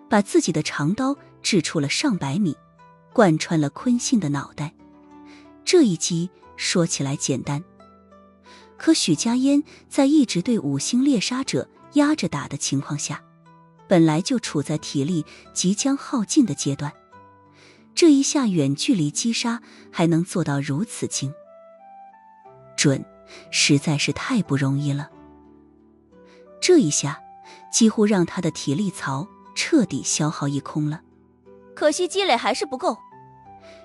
把自己的长刀掷出了上百米，贯穿了坤信的脑袋。这一击说起来简单，可许家烟在一直对五星猎杀者压着打的情况下，本来就处在体力即将耗尽的阶段，这一下远距离击杀还能做到如此精准，实在是太不容易了。这一下几乎让他的体力槽彻底消耗一空了。可惜积累还是不够。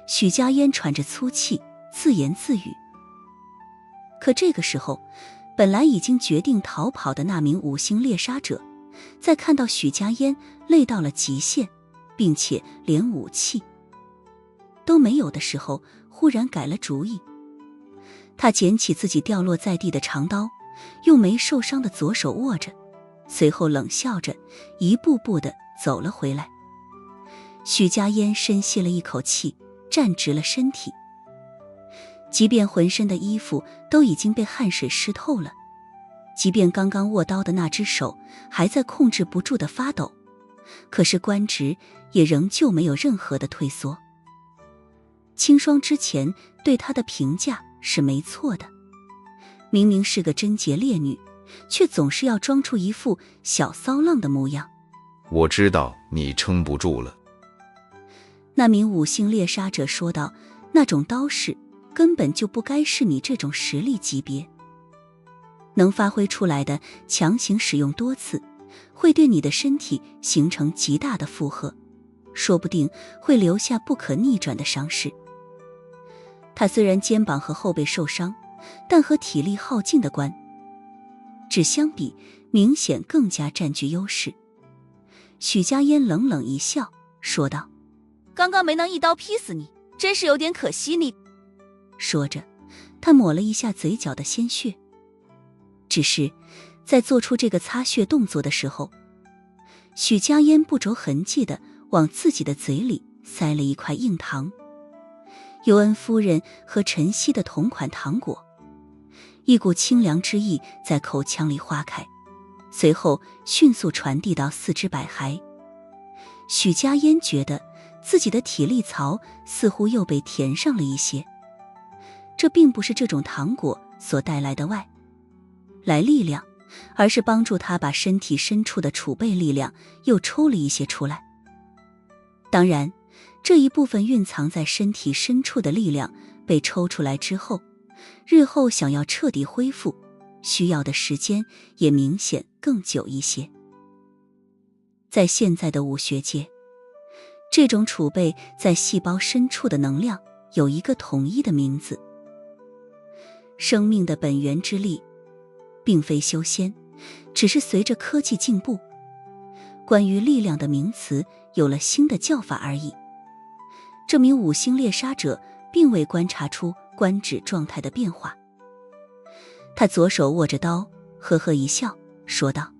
许家烟喘着粗气自言自语。可这个时候，本来已经决定逃跑的那名五星猎杀者，在看到许家烟累到了极限，并且连武器都没有的时候，忽然改了主意。他捡起自己掉落在地的长刀，用没受伤的左手握着，随后冷笑着一步步地走了回来。许家烟深吸了一口气，站直了身体。即便浑身的衣服都已经被汗水湿透了，即便刚刚握刀的那只手还在控制不住地发抖，可是官职也仍旧没有任何的退缩。清霜之前对他的评价是没错的，明明是个贞洁烈女，却总是要装出一副小骚浪的模样。我知道你撑不住了。那名五星猎杀者说道，那种刀式根本就不该是你这种实力级别能发挥出来的，强行使用多次，会对你的身体形成极大的负荷，说不定会留下不可逆转的伤势。他虽然肩膀和后背受伤，但和体力耗尽的关只相比，明显更加占据优势。许家烟冷冷一笑，说道：刚刚没能一刀劈死你，真是有点可惜你。说着，他抹了一下嘴角的鲜血。只是在做出这个擦血动作的时候，许家烟不着痕迹地往自己的嘴里塞了一块硬糖，尤恩夫人和陈曦的同款糖果。一股清凉之意在口腔里化开，随后迅速传递到四肢百骸。许家烟觉得自己的体力槽似乎又被填上了一些，这并不是这种糖果所带来的外来力量，而是帮助他把身体深处的储备力量又抽了一些出来。当然，这一部分蕴藏在身体深处的力量被抽出来之后，日后想要彻底恢复，需要的时间也明显更久一些。在现在的武学界，这种储备在细胞深处的能量有一个统一的名字——生命的本源之力，并非修仙，只是随着科技进步，关于力量的名词有了新的叫法而已。这名五星猎杀者并未观察出官职状态的变化，他左手握着刀，呵呵一笑，说道：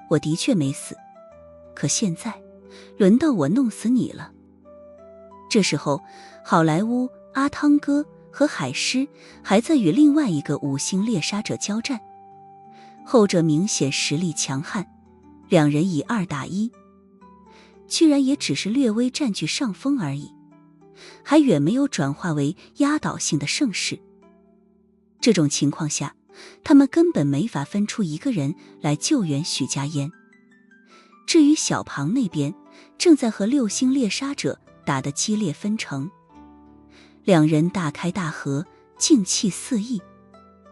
我的确没死，可现在轮到我弄死你了。这时候，好莱坞、阿汤哥和海狮还在与另外一个五星猎杀者交战，后者明显实力强悍，两人以2打1，居然也只是略微占据上风而已，还远没有转化为压倒性的胜势。这种情况下，他们根本没法分出一个人来救援许家烟。至于小庞那边，正在和6星猎杀者打得激烈纷呈，两人大开大合，劲气四溢，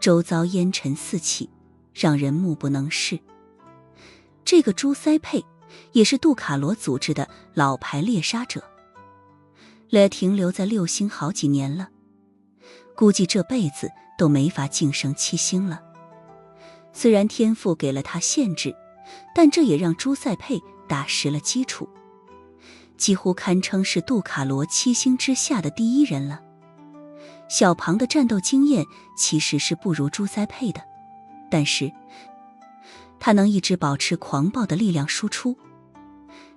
周遭烟尘四起，让人目不能视。这个朱塞佩也是杜卡罗组织的老牌猎杀者，停留在6星好几年了，估计这辈子都没法晋升7星了。虽然天赋给了他限制，但这也让朱塞佩打实了基础，几乎堪称是杜卡罗7星之下的第一人了。小庞的战斗经验其实是不如朱塞佩的，但是他能一直保持狂暴的力量输出，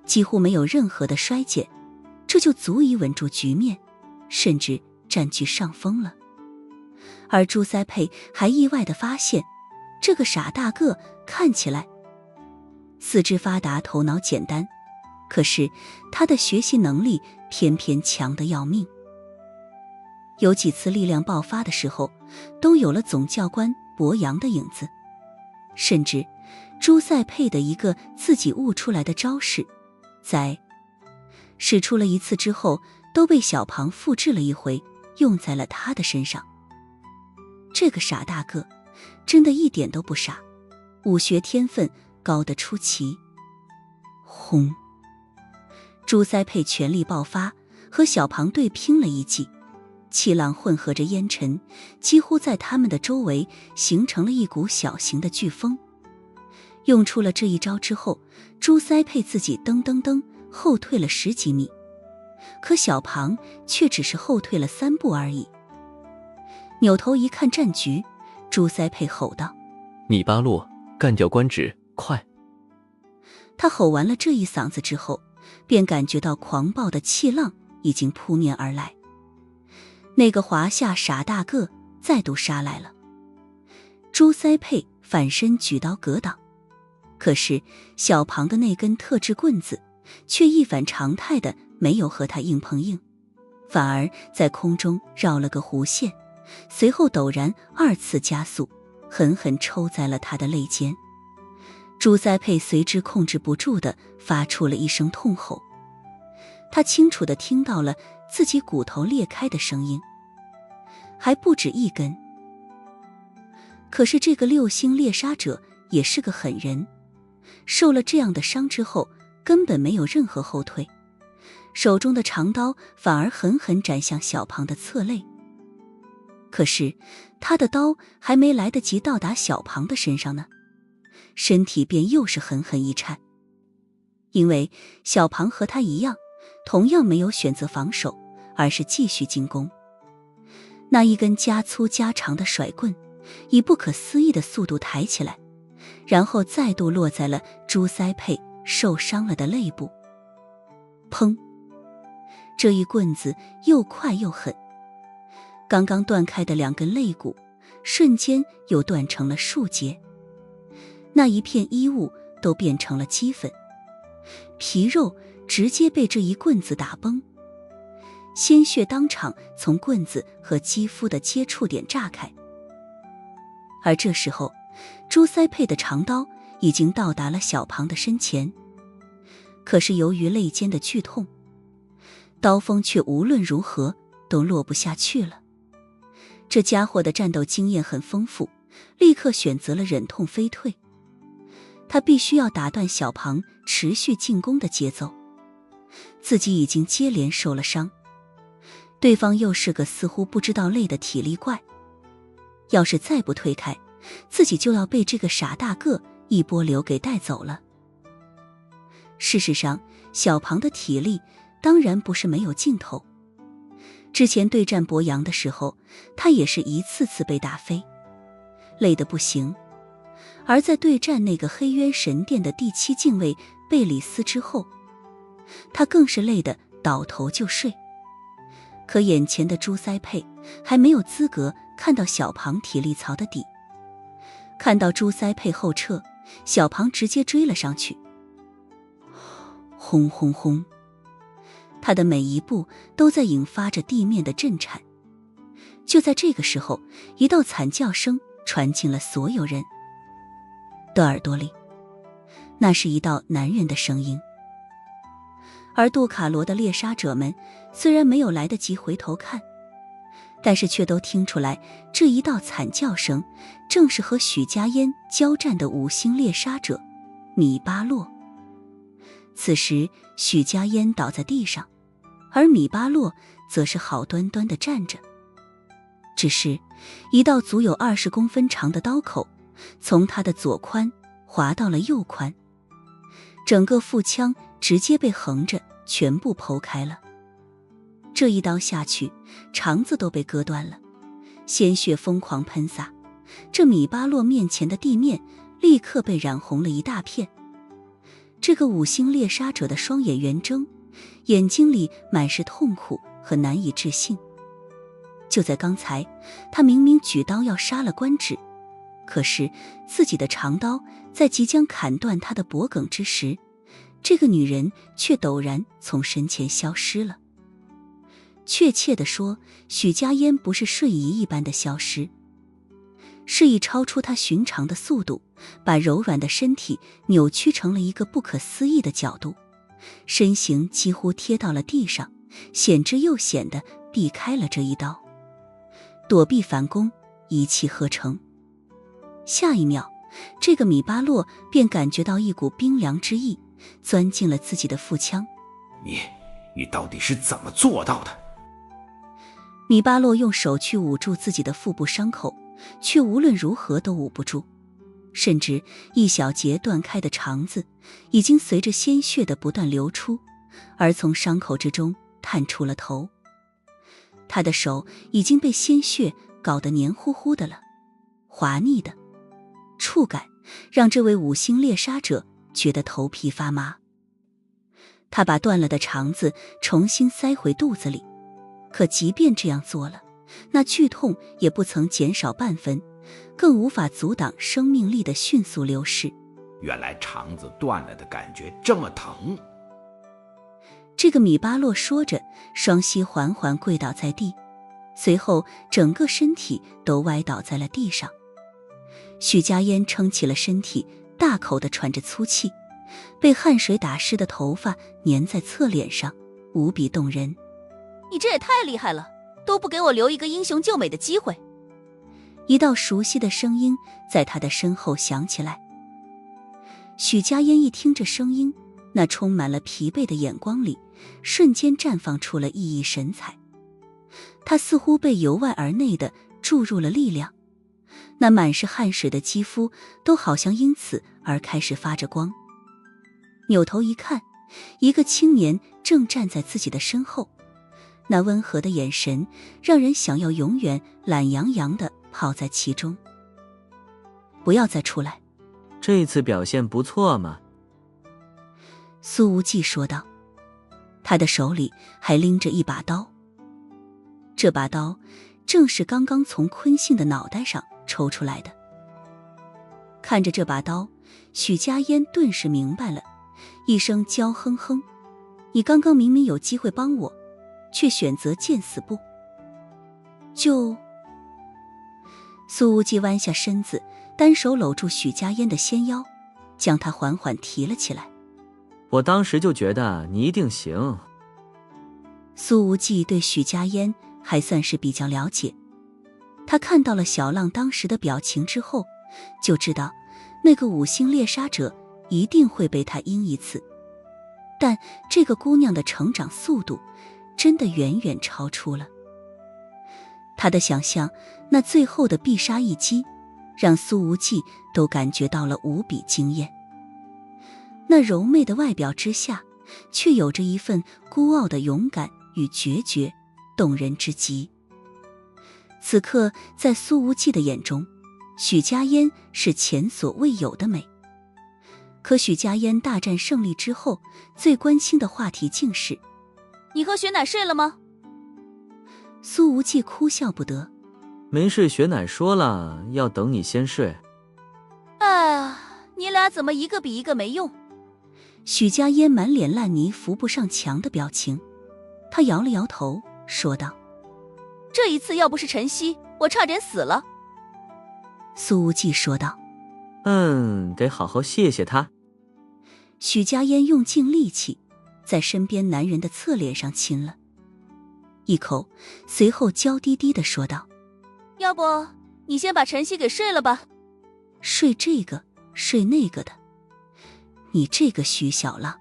几乎没有任何的衰减，这就足以稳住局面，甚至占据上风了。而朱塞佩还意外地发现，这个傻大个看起来四肢发达，头脑简单，可是他的学习能力偏偏强得要命。有几次力量爆发的时候，都有了总教官博洋的影子，甚至朱塞佩的一个自己悟出来的招式，在使出了一次之后，都被小庞复制了一回，用在了他的身上。这个傻大个真的一点都不傻，武学天分高得出奇。轰！朱塞佩全力爆发，和小庞对拼了一记，气浪混合着烟尘，几乎在他们的周围形成了一股小型的飓风。用出了这一招之后，朱塞佩自己噔噔噔后退了10几米，可小庞却只是后退了3步而已。扭头一看战局，朱塞佩吼道：米巴洛，干掉官职，快！他吼完了这一嗓子之后，便感觉到狂暴的气浪已经扑面而来。那个华夏傻大个再度杀来了。朱塞佩反身举刀格挡，可是小庞的那根特制棍子却一反常态的没有和他硬碰硬，反而在空中绕了个弧线，随后陡然2次加速，狠狠抽在了他的肋间。朱塞佩随之控制不住地发出了一声痛吼，他清楚地听到了自己骨头裂开的声音，还不止一根。可是这个6星猎杀者也是个狠人，受了这样的伤之后，根本没有任何后退，手中的长刀反而狠狠斩向小庞的侧肋。可是他的刀还没来得及到达小庞的身上呢，身体便又是狠狠一颤。因为小庞和他一样，同样没有选择防守，而是继续进攻。那一根加粗加长的甩棍以不可思议的速度抬起来，然后再度落在了朱塞佩受伤了的肋部。砰！这一棍子又快又狠，刚刚断开的2根肋骨瞬间又断成了数截，那一片衣物都变成了齑粉，皮肉直接被这一棍子打崩，鲜血当场从棍子和肌肤的接触点炸开。而这时候，朱塞佩的长刀已经到达了小庞的身前，可是由于肋间的剧痛，刀锋却无论如何都落不下去了。这家伙的战斗经验很丰富，立刻选择了忍痛飞退。他必须要打断小庞持续进攻的节奏，自己已经接连受了伤，对方又是个似乎不知道累的体力怪，要是再不退开，自己就要被这个傻大个一波流给带走了。事实上，小庞的体力当然不是没有尽头，之前对战博洋的时候，他也是一次次被打飞，累得不行。而在对战那个黑渊神殿的第7禁卫贝里斯之后，他更是累得倒头就睡。可眼前的朱塞佩还没有资格看到小庞体力槽的底，看到朱塞佩后撤，小庞直接追了上去。轰轰轰，他的每一步都在引发着地面的震颤。就在这个时候，一道惨叫声传进了所有人的耳朵里，那是一道男人的声音。而杜卡罗的猎杀者们虽然没有来得及回头看，但是却都听出来，这一道惨叫声正是和许家烟交战的5星猎杀者米巴洛。此时许家烟倒在地上，而米巴洛则是好端端地站着，只是一道足有20公分长的刀口从他的左髋划到了右髋，整个腹腔直接被横着全部剖开了。这一刀下去，肠子都被割断了，鲜血疯狂喷洒，这米巴洛面前的地面立刻被染红了一大片。这个5星猎杀者的双眼圆睁，眼睛里满是痛苦和难以置信。就在刚才，他明明举刀要杀了官职，可是自己的长刀在即将砍断他的脖颈之时，这个女人却陡然从身前消失了。确切地说，许家烟不是瞬移一般的消失，是以超出她寻常的速度，把柔软的身体扭曲成了一个不可思议的角度，身形几乎贴到了地上，显之又显地避开了这一刀，躲避反攻，一气呵成。下一秒，这个米巴洛便感觉到一股冰凉之意钻进了自己的腹腔。你到底是怎么做到的？米巴洛用手去捂住自己的腹部伤口，却无论如何都捂不住，甚至一小截断开的肠子已经随着鲜血的不断流出，而从伤口之中探出了头。他的手已经被鲜血搞得黏糊糊的了，滑腻的触感让这位五星猎杀者觉得头皮发麻。他把断了的肠子重新塞回肚子里，可即便这样做了，那剧痛也不曾减少半分，更无法阻挡生命力的迅速流逝。原来肠子断了的感觉这么疼。这个米巴洛说着，双膝缓缓跪倒在地，随后整个身体都歪倒在了地上。许家烟撑起了身体，大口地喘着粗气，被汗水打湿的头发粘在侧脸上，无比动人。你这也太厉害了，都不给我留一个英雄救美的机会。一道熟悉的声音在他的身后响起来。许家烟一听这声音，那充满了疲惫的眼光里瞬间绽放出了熠熠神采。他似乎被由外而内的注入了力量，那满是汗水的肌肤都好像因此而开始发着光。扭头一看，一个青年正站在自己的身后，那温和的眼神让人想要永远懒洋洋地泡在其中。不要再出来。这次表现不错嘛。苏无忌说道，他的手里还拎着一把刀。这把刀正是刚刚从坤信的脑袋上抽出来的。看着这把刀，许家烟顿时明白了，一声娇哼哼，你刚刚明明有机会帮我，却选择见死不救。苏无忌弯下身子，单手搂住许家烟的纤腰，将她缓缓提了起来。我当时就觉得你一定行。苏无忌对许家烟还算是比较了解，他看到了小浪当时的表情之后，就知道那个五星猎杀者一定会被他阴一次。但这个姑娘的成长速度真的远远超出了他的想象，那最后的必杀一击让苏无忌都感觉到了无比惊艳。那柔媚的外表之下，却有着一份孤傲的勇敢与决绝，动人之极。此刻在苏无忌的眼中，许家烟是前所未有的美。可许家烟大战胜利之后，最关心的话题竟是：你和雪乃睡了吗？苏无忌哭笑不得。没事，雪乃说了要等你先睡。哎呀，你俩怎么一个比一个没用？许家烟满脸烂泥扶不上墙的表情，他摇了摇头说道：这一次要不是晨曦，我差点死了。苏无忌说道：得好好谢谢他。许家烟用尽力气在身边男人的侧脸上亲了一口，随后娇滴滴地说道：要不你先把晨曦给睡了吧。睡这个睡那个的，你这个徐小浪，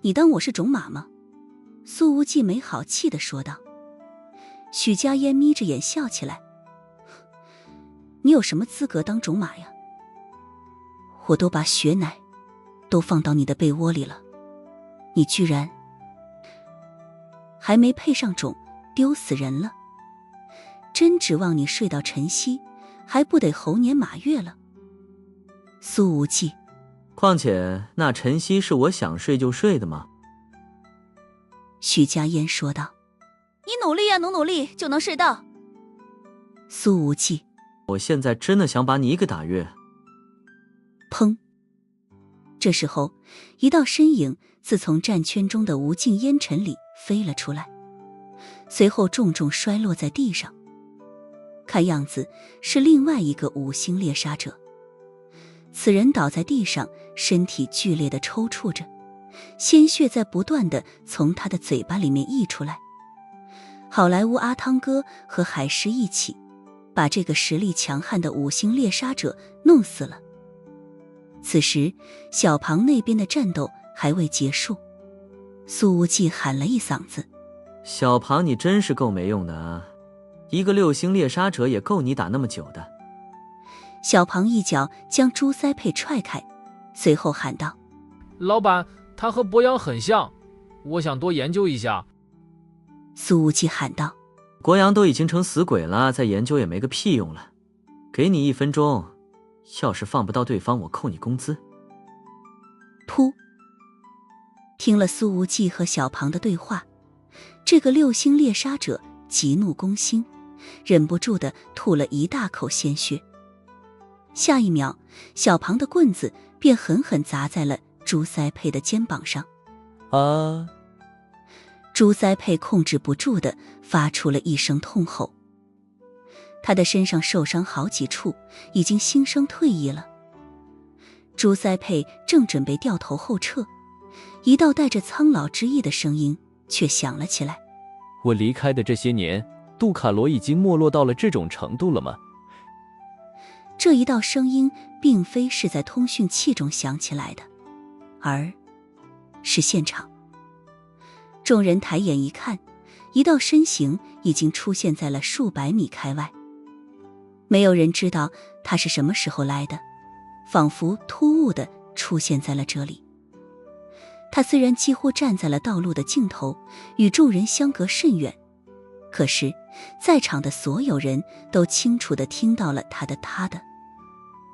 你当我是种马吗？苏无忌没好气地说道。许家烟眯着眼笑起来：你有什么资格当种马呀？我都把血奶都放到你的被窝里了，你居然还没配上种，丢死人了！真指望你睡到晨曦，还不得猴年马月了？苏无忌，况且那晨曦是我想睡就睡的吗？许家烟说道。你努力呀，努力就能睡到。苏无忌，我现在真的想把你给打晕。砰！这时候，一道身影自从战圈中的无尽烟尘里飞了出来，随后重重摔落在地上。看样子是另外一个五星猎杀者。此人倒在地上，身体剧烈地抽搐着，鲜血在不断地从他的嘴巴里面溢出来。好莱坞阿汤哥和海狮一起把这个实力强悍的五星猎杀者弄死了。此时小庞那边的战斗还未结束，苏无忌喊了一嗓子：小庞你真是够没用的啊，一个6星猎杀者也够你打那么久的。小庞一脚将朱塞佩踹开，随后喊道：老板，他和博洋很像，我想多研究一下。苏无忌喊道：国阳都已经成死鬼了，再研究也没个屁用了。给你1分钟，要是放不到对方，我扣你工资。噗！听了苏无忌和小庞的对话，这个6星猎杀者急怒攻心，忍不住地吐了一大口鲜血。下一秒，小庞的棍子便狠狠砸在了朱塞佩的肩膀上。朱塞佩控制不住地发出了一声痛吼。他的身上受伤好几处，已经心生退意了。朱塞佩正准备掉头后撤，一道带着苍老之意的声音却响了起来：我离开的这些年，杜卡罗已经没落到了这种程度了吗？这一道声音并非是在通讯器中响起来的，而是现场。众人抬眼一看，一道身形已经出现在了数百米开外。没有人知道他是什么时候来的，仿佛突兀地出现在了这里。他虽然几乎站在了道路的尽头，与众人相隔甚远，可是在场的所有人都清楚地听到了他的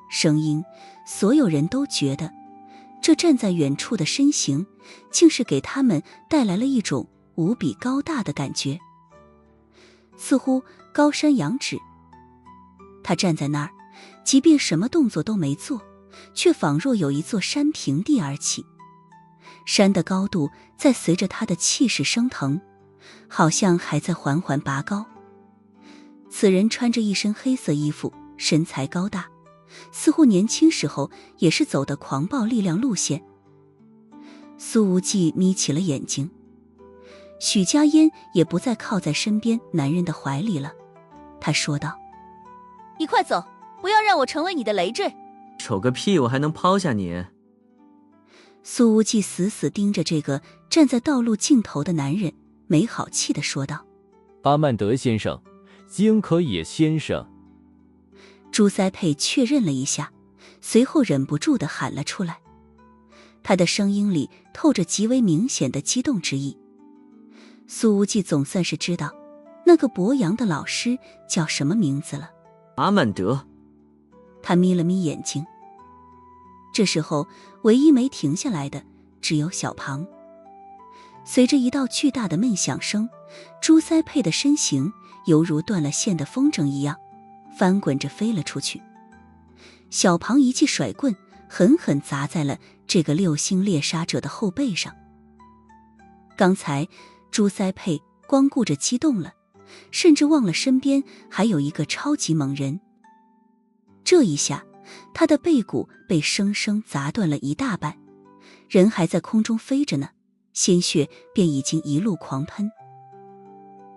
声音。所有人都觉得这站在远处的身形竟是给他们带来了一种无比高大的感觉，似乎高山仰止。他站在那儿，即便什么动作都没做，却仿若有一座山平地而起，山的高度在随着他的气势升腾，好像还在缓缓拔高。此人穿着一身黑色衣服，身材高大，似乎年轻时候也是走的狂暴力量路线。苏无忌眯起了眼睛，许家烟也不再靠在身边男人的怀里了。他说道：你快走，不要让我成为你的累赘。瞅个屁，我还能抛下你？苏无忌死死盯着这个站在道路尽头的男人，没好气地说道：阿曼德先生，金可野先生。朱塞佩确认了一下，随后忍不住地喊了出来。他的声音里透着极为明显的激动之意。苏无忌总算是知道那个博洋的老师叫什么名字了。阿曼德。他眯了眯眼睛。这时候唯一没停下来的只有小庞。随着一道巨大的闷响声，朱塞佩的身形犹如断了线的风筝一样翻滚着飞了出去。小庞一记甩棍狠狠砸在了这个6星猎杀者的后背上。刚才朱塞佩光顾着激动了，甚至忘了身边还有一个超级猛人。这一下他的背骨被生生砸断了一大半，人还在空中飞着呢，鲜血便已经一路狂喷。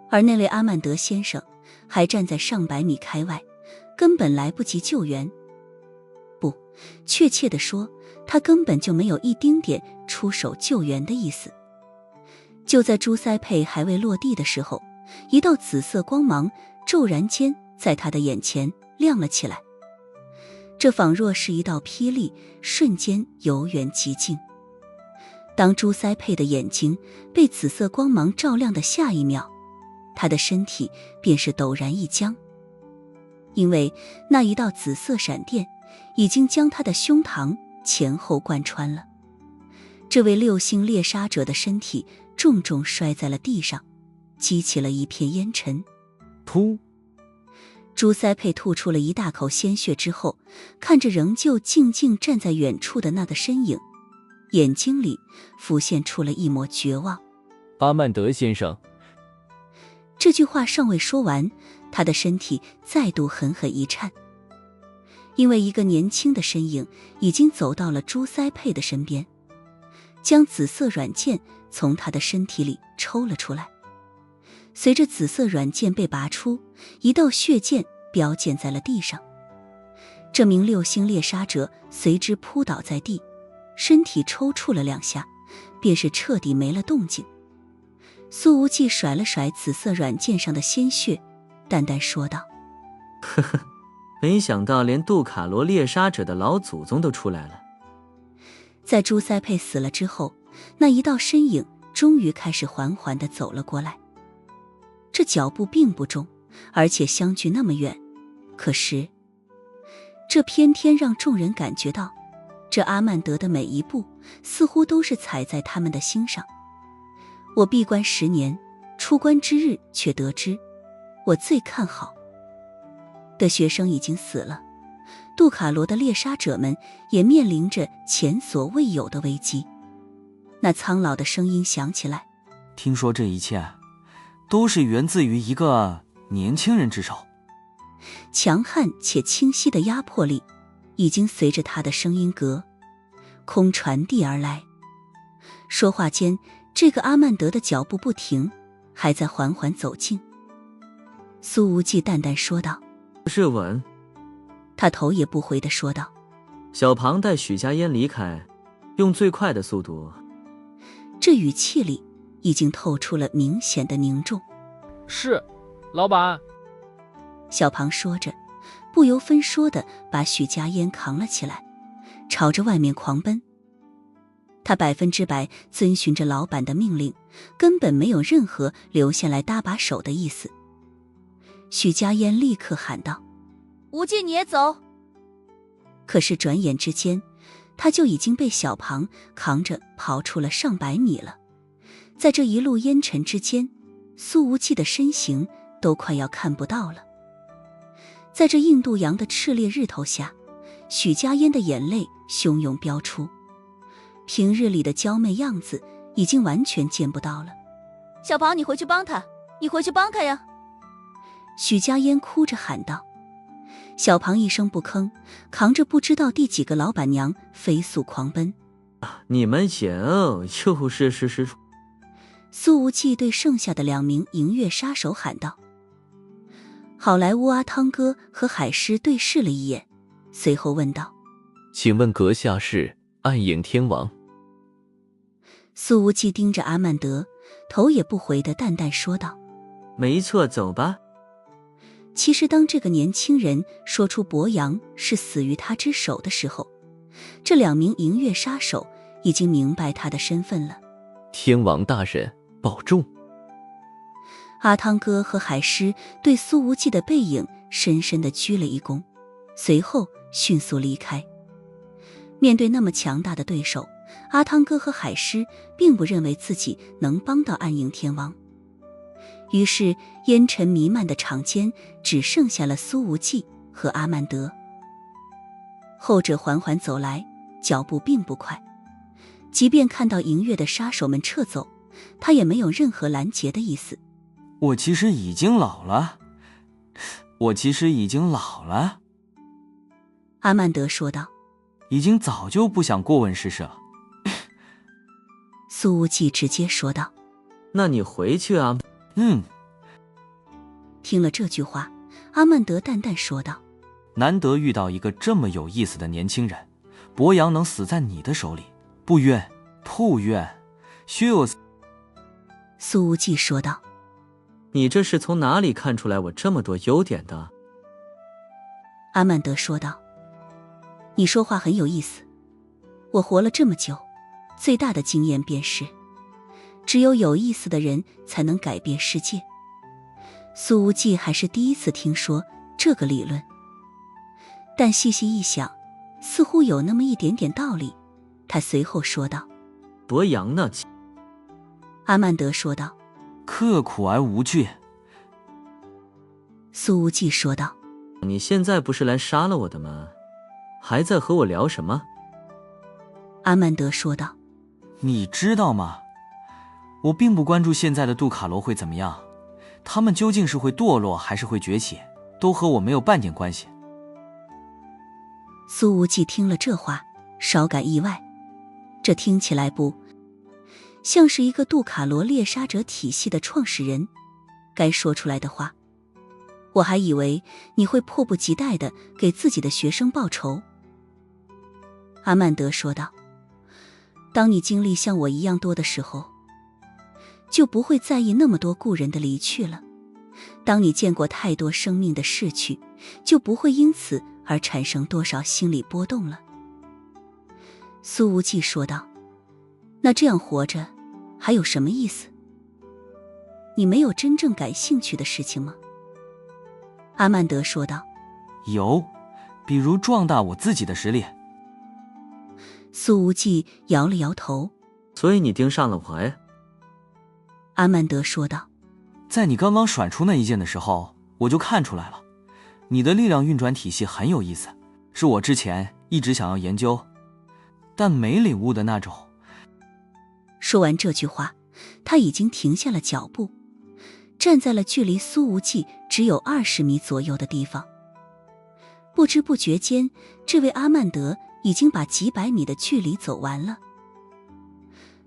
而那位阿曼德先生还站在上百米开外，根本来不及救援。不，确切地说，他根本就没有一丁点出手救援的意思。就在朱塞佩还未落地的时候，一道紫色光芒骤然间在他的眼前亮了起来。这仿若是一道霹雳，瞬间由远及近。当朱塞佩的眼睛被紫色光芒照亮的下一秒，他的身体便是陡然一僵，因为那一道紫色闪电已经将他的胸膛前后贯穿了。这位6星猎杀者的身体重重摔在了地上，激起了一片烟尘。噗！朱塞佩吐出了一大口鲜血之后，看着仍旧静静站在远处的那个身影，眼睛里浮现出了一抹绝望。阿曼德先生，这句话尚未说完，他的身体再度狠狠一颤，因为一个年轻的身影已经走到了朱塞佩的身边，将紫色软剑从他的身体里抽了出来。随着紫色软剑被拔出，一道血剑标溅在了地上。这名6星猎杀者随之扑倒在地，身体抽搐了2下，便是彻底没了动静。苏无忌甩了甩紫色软剑上的鲜血，淡淡说道：呵呵，没想到连杜卡罗猎杀者的老祖宗都出来了。在朱塞佩死了之后，那一道身影终于开始缓缓地走了过来。这脚步并不重，而且相距那么远，可是这偏偏让众人感觉到，这阿曼德的每一步似乎都是踩在他们的心上。我闭关10年，出关之日却得知，我最看好的学生已经死了，杜卡罗的猎杀者们也面临着前所未有的危机。那苍老的声音响起来：听说这一切都是源自于一个年轻人之手。强悍且清晰的压迫力已经随着他的声音隔空传递而来。说话间，这个阿曼德的脚步不停，还在缓缓走近。苏无忌淡淡说道：是稳。他头也不回地说道。小庞带许家烟离开，用最快的速度。这语气里已经透出了明显的凝重。是，老板。小庞说着，不由分说地把许家烟扛了起来，朝着外面狂奔。他100%遵循着老板的命令，根本没有任何留下来搭把手的意思。许家烟立刻喊道：无忌你也走。可是转眼之间，他就已经被小庞扛着跑出了上百米了。在这一路烟尘之间，苏无忌的身形都快要看不到了。在这印度洋的炽烈日头下，许家烟的眼泪汹涌飙出，平日里的娇媚样子已经完全见不到了。小庞，你回去帮他，你回去帮他呀！许家烟哭着喊道。小庞一声不吭，扛着不知道第几个老板娘飞速狂奔。你们就是苏无忌对剩下的2名银月杀手喊道。好莱坞阿汤哥和海狮对视了一眼，随后问道：请问阁下是暗影天王？苏无忌盯着阿曼德，头也不回地淡淡说道：没错，走吧。其实当这个年轻人说出博洋是死于他之手的时候，这2名银月杀手已经明白他的身份了。天王大人保重。阿汤哥和海狮对苏无忌的背影深深地鞠了一躬，随后迅速离开。面对那么强大的对手，阿汤哥和海狮并不认为自己能帮到暗影天王。于是烟尘弥漫的场间只剩下了苏无忌和阿曼德。后者缓缓走来，脚步并不快，即便看到银月的杀手们撤走，他也没有任何拦截的意思。我其实已经老了。阿曼德说道。已经早就不想过问世事了。苏无忌直接说道。那你回去啊。听了这句话，阿曼德淡淡说道：难得遇到一个这么有意思的年轻人，博洋能死在你的手里，不冤，薛我。苏无忌说道。你这是从哪里看出来我这么多优点的？阿曼德说道。你说话很有意思，我活了这么久，最大的经验便是，只有有意思的人才能改变世界。苏无忌还是第一次听说这个理论，但细细一想，似乎有那么一点点道理。他随后说道：博洋呢？阿曼德说道：刻苦而无惧。苏无忌说道：你现在不是来杀了我的吗？还在和我聊什么？阿曼德说道：你知道吗？我并不关注现在的杜卡罗会怎么样，他们究竟是会堕落还是会崛起，都和我没有半点关系。苏无忌听了这话，稍感意外，这听起来不像是一个杜卡罗猎杀者体系的创始人该说出来的话。我还以为你会迫不及待地给自己的学生报仇。阿曼德说道，当你经历像我一样多的时候，就不会在意那么多故人的离去了。当你见过太多生命的逝去，就不会因此而产生多少心理波动了。苏无忌说道，那这样活着还有什么意思？你没有真正感兴趣的事情吗？阿曼德说道，有，比如壮大我自己的实力。苏无忌摇了摇头。所以你盯上了我哎？阿曼德说道，在你刚刚甩出那一剑的时候，我就看出来了，你的力量运转体系很有意思，是我之前一直想要研究，但没领悟的那种。说完这句话，他已经停下了脚步，站在了距离苏无忌只有20米左右的地方。不知不觉间，这位阿曼德已经把几百米的距离走完了。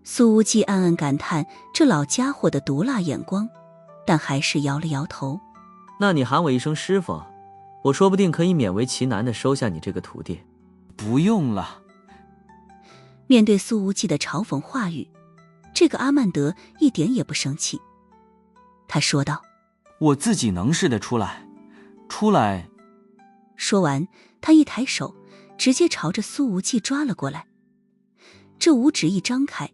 苏无忌暗暗感叹这老家伙的毒辣眼光，但还是摇了摇头。那你喊我一声师傅，我说不定可以勉为其难地收下你这个徒弟。不用了。面对苏无忌的嘲讽话语，这个阿曼德一点也不生气。他说道，我自己能试得出来。说完，他一抬手，直接朝着苏无忌抓了过来。这五指一张开，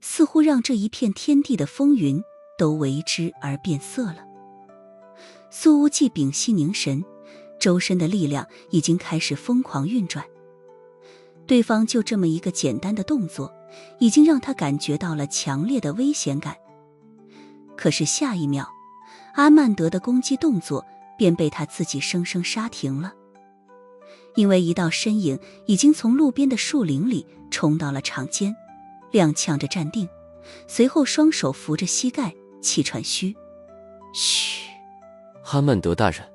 似乎让这一片天地的风云都为之而变色了。苏无忌屏息凝神，周身的力量已经开始疯狂运转。对方就这么一个简单的动作，已经让他感觉到了强烈的危险感。可是下一秒，阿曼德的攻击动作便被他自己生生刹停了。因为一道身影已经从路边的树林里冲到了场间，踉跄着站定，随后双手扶着膝盖，气喘吁。嘘，阿曼德大人。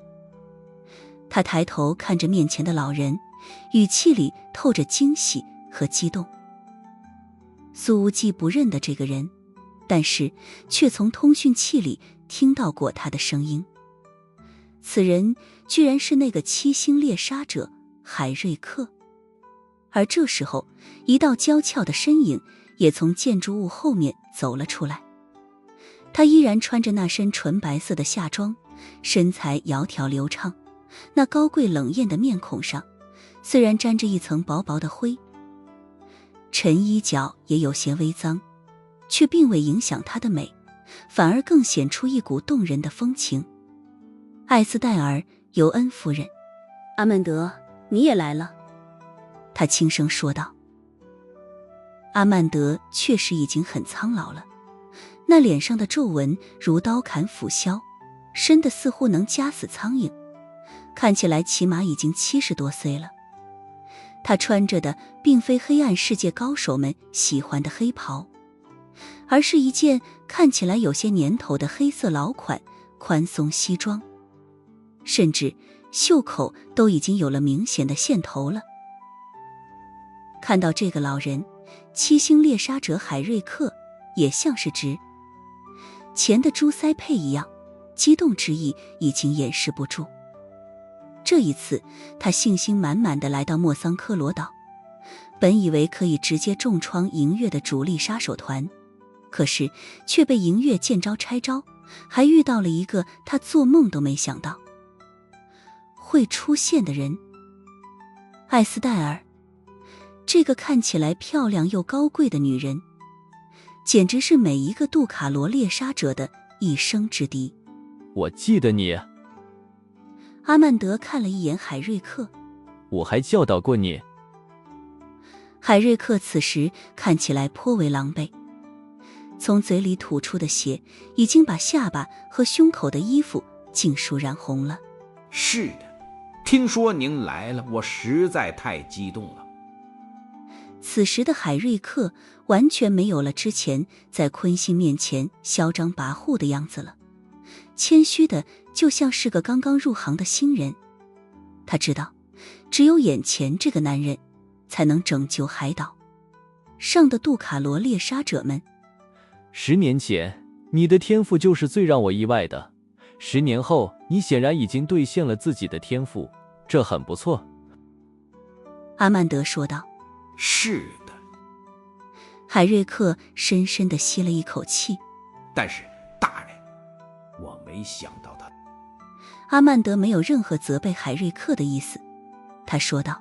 他抬头看着面前的老人，语气里透着惊喜和激动。苏无忌不认得这个人，但是却从通讯器里听到过他的声音。此人居然是那个7星猎杀者海瑞克。而这时候，一道娇俏的身影也从建筑物后面走了出来。他依然穿着那身纯白色的夏装，身材窈窕流畅，那高贵冷艳的面孔上虽然沾着一层薄薄的灰，衬衣角也有些微脏，却并未影响她的美，反而更显出一股动人的风情。艾斯戴尔·尤恩夫人。阿曼德，你也来了。他轻声说道。阿曼德确实已经很苍老了，那脸上的皱纹如刀砍斧削，深的似乎能夹死苍蝇，看起来起码已经70多岁了。他穿着的并非黑暗世界高手们喜欢的黑袍，而是一件看起来有些年头的黑色老款宽松西装，甚至袖口都已经有了明显的线头了。看到这个老人，7星猎杀者海瑞克也像是直前的猪腮配一样，激动之意已经掩饰不住。这一次他信心满满地来到莫桑科罗岛，本以为可以直接重创银月的主力杀手团，可是却被银月见招拆招，还遇到了一个他做梦都没想到会出现的人。艾斯戴尔，这个看起来漂亮又高贵的女人，简直是每一个杜卡罗猎杀者的一生之敌。我记得你。阿曼德看了一眼海瑞克，我还教导过你。海瑞克此时看起来颇为狼狈，从嘴里吐出的血已经把下巴和胸口的衣服尽数染红了。是的，听说您来了，我实在太激动了。此时的海瑞克完全没有了之前在坤心面前嚣张跋扈的样子了，谦虚的就像是个刚刚入行的新人。他知道，只有眼前这个男人才能拯救海岛上的杜卡罗猎杀者们。10年前，你的天赋就是最让我意外的。10年后，你显然已经兑现了自己的天赋，这很不错。阿曼德说道。是的，海瑞克深深地吸了一口气。但是大人，我没想到他。阿曼德没有任何责备海瑞克的意思，他说道：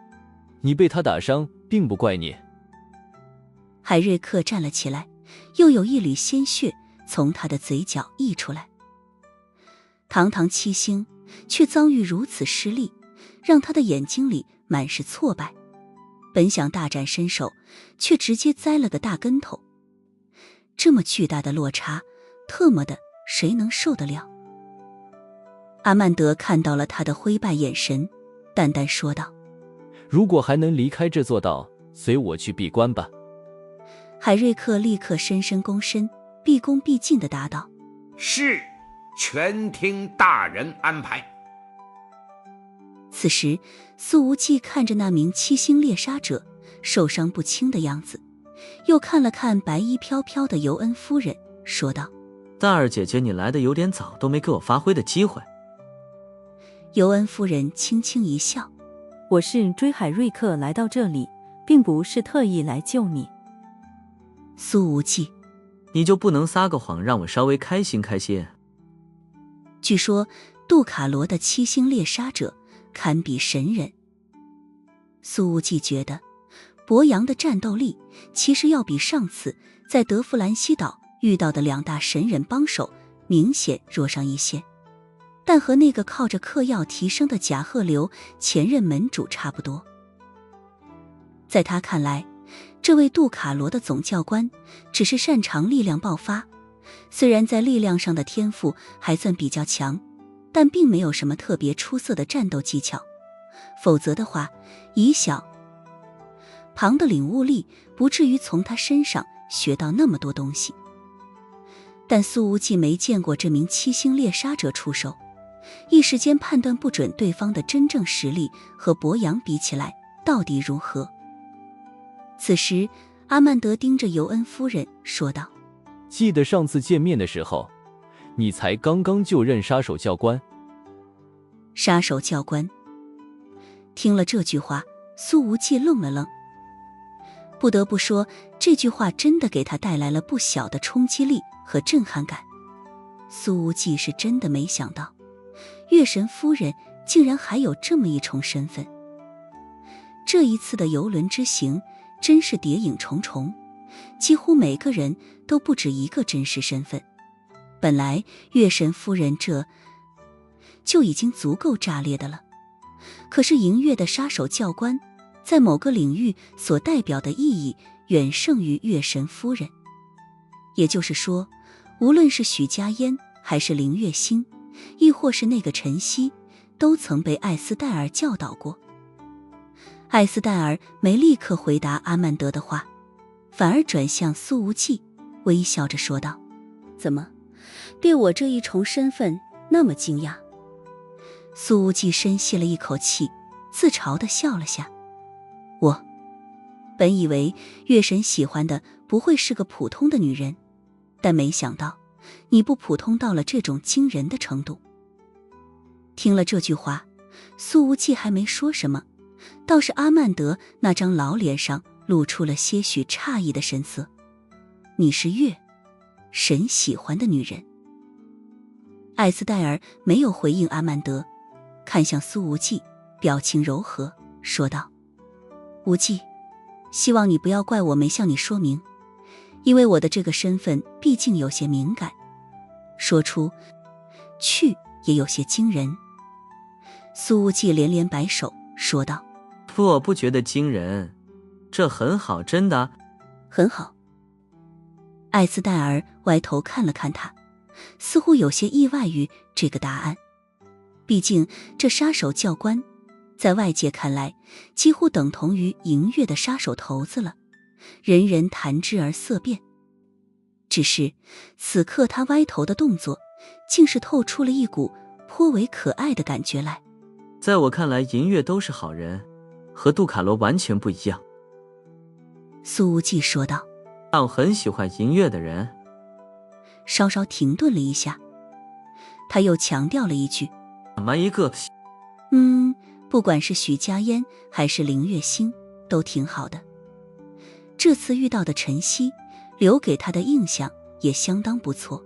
你被他打伤，并不怪你。海瑞克站了起来，又有一缕鲜血从他的嘴角溢出来。堂堂七星，却遭遇如此失利，让他的眼睛里满是挫败。本想大展身手，却直接栽了个大跟头。这么巨大的落差，特么的，谁能受得了？阿曼德看到了他的灰败眼神，淡淡说道：如果还能离开这座岛，随我去闭关吧。海瑞克立刻深深躬身，毕恭毕敬地答道：是，全听大人安排。此时苏无忌看着那名七星猎杀者受伤不轻的样子，又看了看白衣飘飘的尤恩夫人，说道：大儿姐姐，你来的有点早，都没给我发挥的机会。尤恩夫人轻轻一笑：我是追海瑞克来到这里，并不是特意来救你。苏无忌，你就不能撒个谎让我稍微开心开心？据说杜卡罗的七星猎杀者堪比神人。苏无忌觉得博洋的战斗力其实要比上次在德弗兰西岛遇到的2大神人帮手明显弱上一些，但和那个靠着嗑药提升的贾鹤流前任门主差不多。在他看来，这位杜卡罗的总教官只是擅长力量爆发，虽然在力量上的天赋还算比较强，但并没有什么特别出色的战斗技巧，否则的话，以小庞的领悟力不至于从他身上学到那么多东西。但苏无忌没见过这名七星猎杀者出手，一时间判断不准对方的真正实力和博洋比起来到底如何。此时阿曼德盯着尤恩夫人说道：记得上次见面的时候，你才刚刚就任杀手教官。杀手教官。听了这句话，苏无忌愣了愣。不得不说，这句话真的给他带来了不小的冲击力和震撼感。苏无忌是真的没想到，月神夫人竟然还有这么一重身份。这一次的游轮之行真是谍影重重，几乎每个人都不止一个真实身份。本来月神夫人这就已经足够炸裂的了，可是银月的杀手教官在某个领域所代表的意义远胜于月神夫人。也就是说，无论是许家烟还是林月心，亦或是那个晨曦，都曾被艾斯戴尔教导过。艾斯戴尔没立刻回答阿曼德的话，反而转向苏无忌，微笑着说道：怎么，对我这一重身份那么惊讶？苏无忌深吸了一口气，自嘲地笑了下。我本以为月神喜欢的不会是个普通的女人，但没想到你不普通到了这种惊人的程度。听了这句话，苏无忌还没说什么，倒是阿曼德那张老脸上露出了些许诧异的神色。你是月神喜欢的女人？艾斯戴尔没有回应阿曼德，看向苏无忌，表情柔和，说道：无忌，希望你不要怪我没向你说明，因为我的这个身份毕竟有些敏感，说出去也有些惊人。苏无忌连连摆手说道：我不觉得惊人，这很好，真的很好。艾斯戴尔歪头看了看他，似乎有些意外于这个答案。毕竟这杀手教官在外界看来几乎等同于银月的杀手头子了，人人谈之而色变。只是此刻他歪头的动作，竟是透出了一股颇为可爱的感觉来。在我看来，银月都是好人，和杜卡罗完全不一样。苏无忌说道。但我很喜欢银月的人。稍稍停顿了一下，他又强调了一句：怎么一个……不管是许家烟还是凌月星都挺好的。这次遇到的晨曦留给他的印象也相当不错。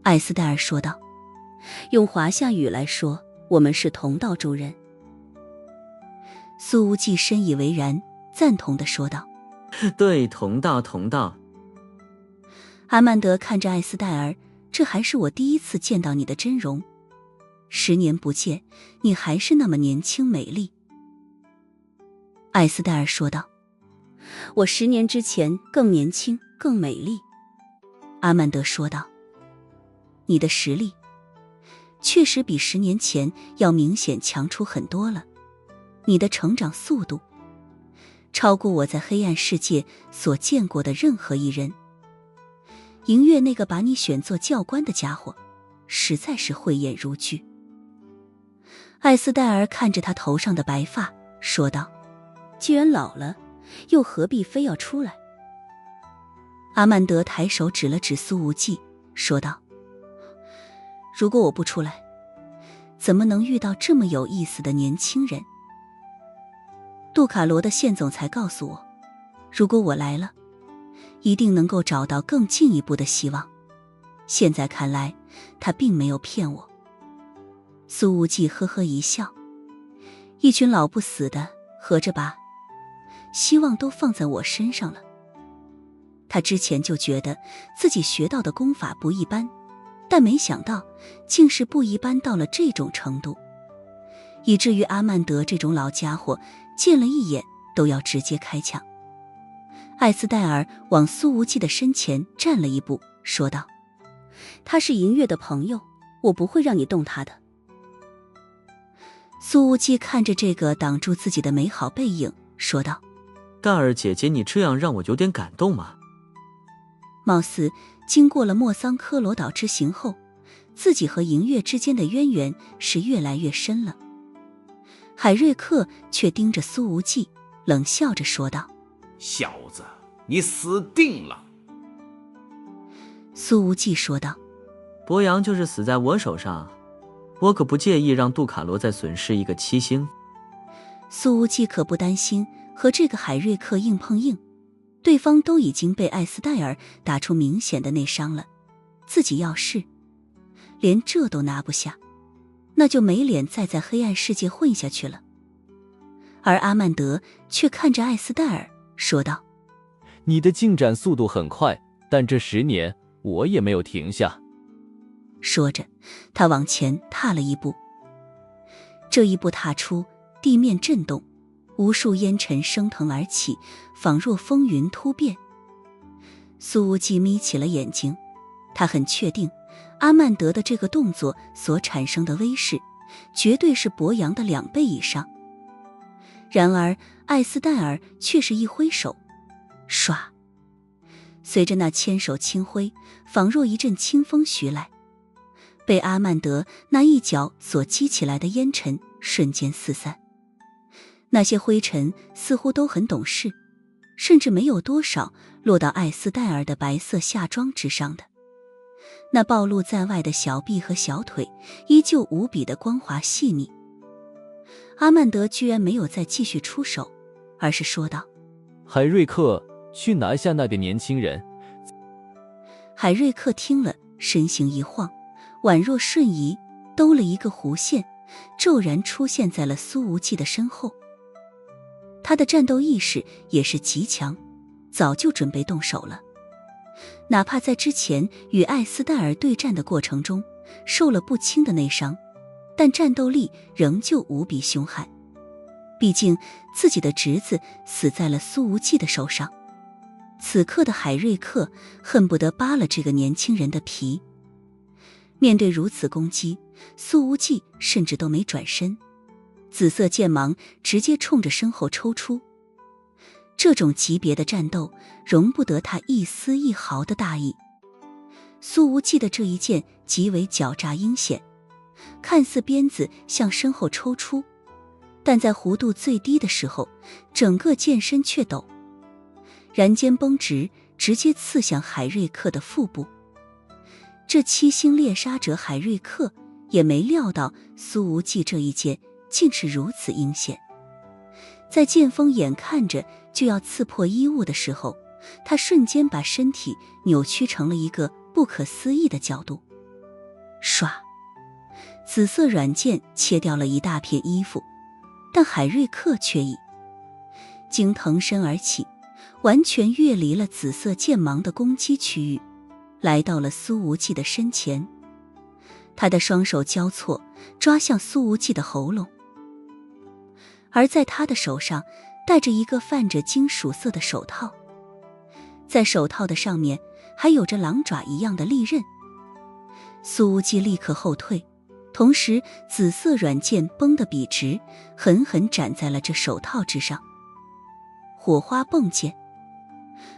艾斯戴尔说道。用华夏语来说，我们是同道中人。苏无忌深以为然，赞同地说道。对，同道同道。阿曼德看着艾斯戴尔，这还是我第一次见到你的真容。10年不见，你还是那么年轻美丽。艾斯戴尔说道。我10年之前更年轻更美丽。阿曼德说道。你的实力确实比10年前要明显强出很多了，你的成长速度超过我在黑暗世界所见过的任何一人。银月那个把你选做教官的家伙实在是慧眼如炬。艾斯戴尔看着他头上的白发说道。既然老了，又何必非要出来？阿曼德抬手指了指苏无忌说道。如果我不出来，怎么能遇到这么有意思的年轻人？杜卡罗的县总裁告诉我，如果我来了，一定能够找到更进一步的希望。现在看来，他并没有骗我。苏无忌呵呵一笑，一群老不死的，合着把希望都放在我身上了。他之前就觉得自己学到的功法不一般，但没想到竟是不一般到了这种程度，以至于阿曼德这种老家伙见了一眼都要直接开枪。艾斯戴尔往苏无忌的身前站了一步，说道。他是银月的朋友，我不会让你动他的。苏无忌看着这个挡住自己的美好背影说道。盖尔姐姐，你这样让我有点感动吗？貌似经过了莫桑科罗岛之行后，自己和银月之间的渊源是越来越深了。海瑞克却盯着苏无忌，冷笑着说道。小子，你死定了。苏无忌说道。博阳就是死在我手上，我可不介意让杜卡罗再损失一个7星。苏无忌可不担心和这个海瑞克硬碰硬，对方都已经被艾斯戴尔打出明显的内伤了，自己要是连这都拿不下，那就没脸再在黑暗世界混下去了。而阿曼德却看着艾斯戴尔说道。你的进展速度很快，但这10年我也没有停下。说着，他往前踏了一步。这一步踏出，地面震动，无数烟尘升腾而起，仿若风云突变。苏无忌眯起了眼睛，他很确定阿曼德的这个动作所产生的威势绝对是博阳的2倍以上。然而艾斯戴尔却是一挥手，唰，随着那牵手轻挥，仿若一阵清风徐来，被阿曼德那一脚所激起来的烟尘瞬间四散。那些灰尘似乎都很懂事，甚至没有多少落到艾斯戴尔的白色夏装之上的。那暴露在外的小臂和小腿依旧无比的光滑细腻。阿曼德居然没有再继续出手，而是说道。海瑞克，去拿下那个年轻人。海瑞克听了，身形一晃，宛若瞬移，兜了一个弧线，骤然出现在了苏无忌的身后。他的战斗意识也是极强，早就准备动手了。哪怕在之前与艾斯戴尔对战的过程中受了不轻的内伤，但战斗力仍旧无比凶悍。毕竟自己的侄子死在了苏无忌的手上，此刻的海瑞克恨不得扒了这个年轻人的皮。面对如此攻击，苏无忌甚至都没转身，紫色剑芒直接冲着身后抽出。这种级别的战斗容不得他一丝一毫的大意。苏无忌的这一剑极为狡诈阴险，看似鞭子向身后抽出，但在弧度最低的时候，整个剑身却陡然间绷直，直接刺向海瑞克的腹部。这七星猎杀者海瑞克也没料到苏无忌这一剑竟是如此阴险。在剑锋眼看着就要刺破衣物的时候，他瞬间把身体扭曲成了一个不可思议的角度。唰，紫色软剑切掉了一大片衣服，但海瑞克却已经腾身而起，完全越离了紫色剑芒的攻击区域，来到了苏无忌的身前。他的双手交错，抓向苏无忌的喉咙，而在他的手上戴着一个泛着金属色的手套，在手套的上面还有着狼爪一样的利刃。苏无忌立刻后退，同时紫色软剑绷得笔直，狠狠斩在了这手套之上，火花迸溅。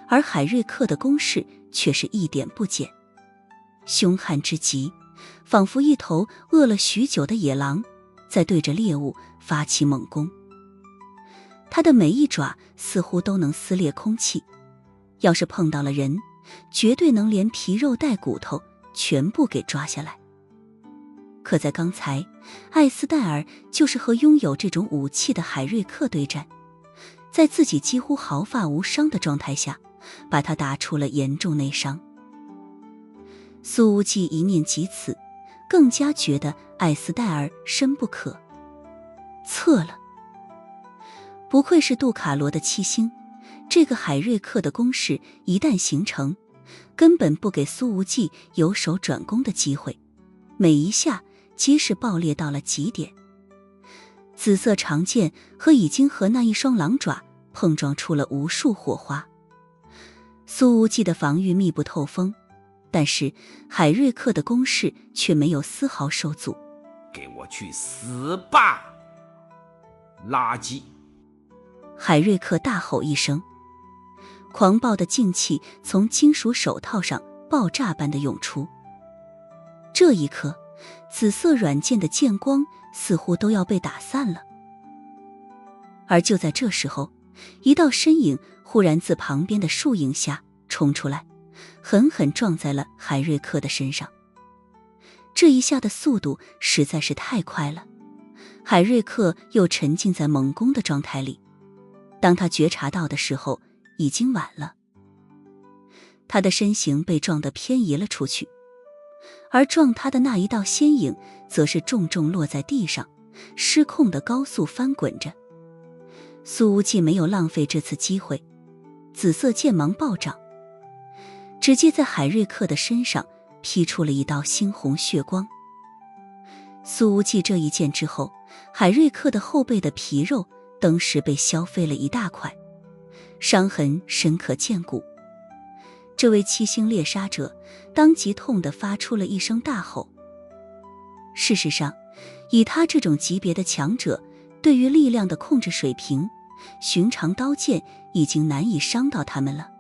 而海瑞克的攻势却是一点不减，凶悍之极，仿佛一头饿了许久的野狼在对着猎物发起猛攻。他的每一爪似乎都能撕裂空气，要是碰到了人，绝对能连皮肉带骨头全部给抓下来。可在刚才，艾斯戴尔就是和拥有这种武器的海瑞克对战，在自己几乎毫发无伤的状态下，把他打出了严重内伤。苏无忌一念及此，更加觉得艾斯戴尔深不可测了。不愧是杜卡罗的七星，这个海瑞克的攻势一旦形成，根本不给苏无忌有手转攻的机会，每一下皆是爆裂到了极点。紫色长剑已经和那一双狼爪碰撞出了无数火花。苏无忌的防御密不透风，但是海瑞克的攻势却没有丝毫受阻。给我去死吧，垃圾！海瑞克大吼一声，狂暴的劲气从金属手套上爆炸般的涌出。这一刻，紫色软剑的剑光似乎都要被打散了。而就在这时候，一道身影忽然自旁边的树影下冲出来，狠狠撞在了海瑞克的身上。这一下的速度实在是太快了，海瑞克又沉浸在猛攻的状态里，当他觉察到的时候，已经晚了。他的身形被撞得偏移了出去，而撞他的那一道仙影则是重重落在地上，失控地高速翻滚着。苏无忌没有浪费这次机会，紫色剑芒暴涨，直接在海瑞克的身上劈出了一道猩红血光。苏无忌这一剑之后，海瑞克的后背的皮肉登时被削飞了一大块，伤痕深可见骨。这位七星猎杀者当即痛地发出了一声大吼。事实上，以他这种级别的强者，对于力量的控制水平，寻常刀剑已经难以伤到他们了。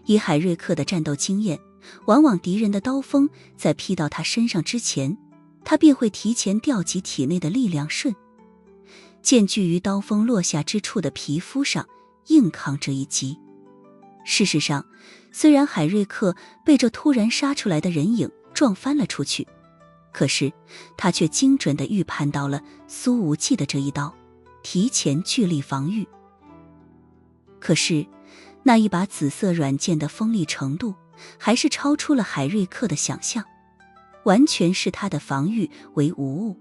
以海瑞克的战斗经验，往往敌人的刀锋在劈到他身上之前，他便会提前调集体内的力量顺，剑距于刀锋落下之处的皮肤上硬抗这一击。事实上，虽然海瑞克被这突然杀出来的人影撞翻了出去，可是他却精准地预判到了苏无忌的这一刀，提前聚力防御。可是那一把紫色软剑的锋利程度还是超出了海瑞克的想象，完全视他的防御为无物。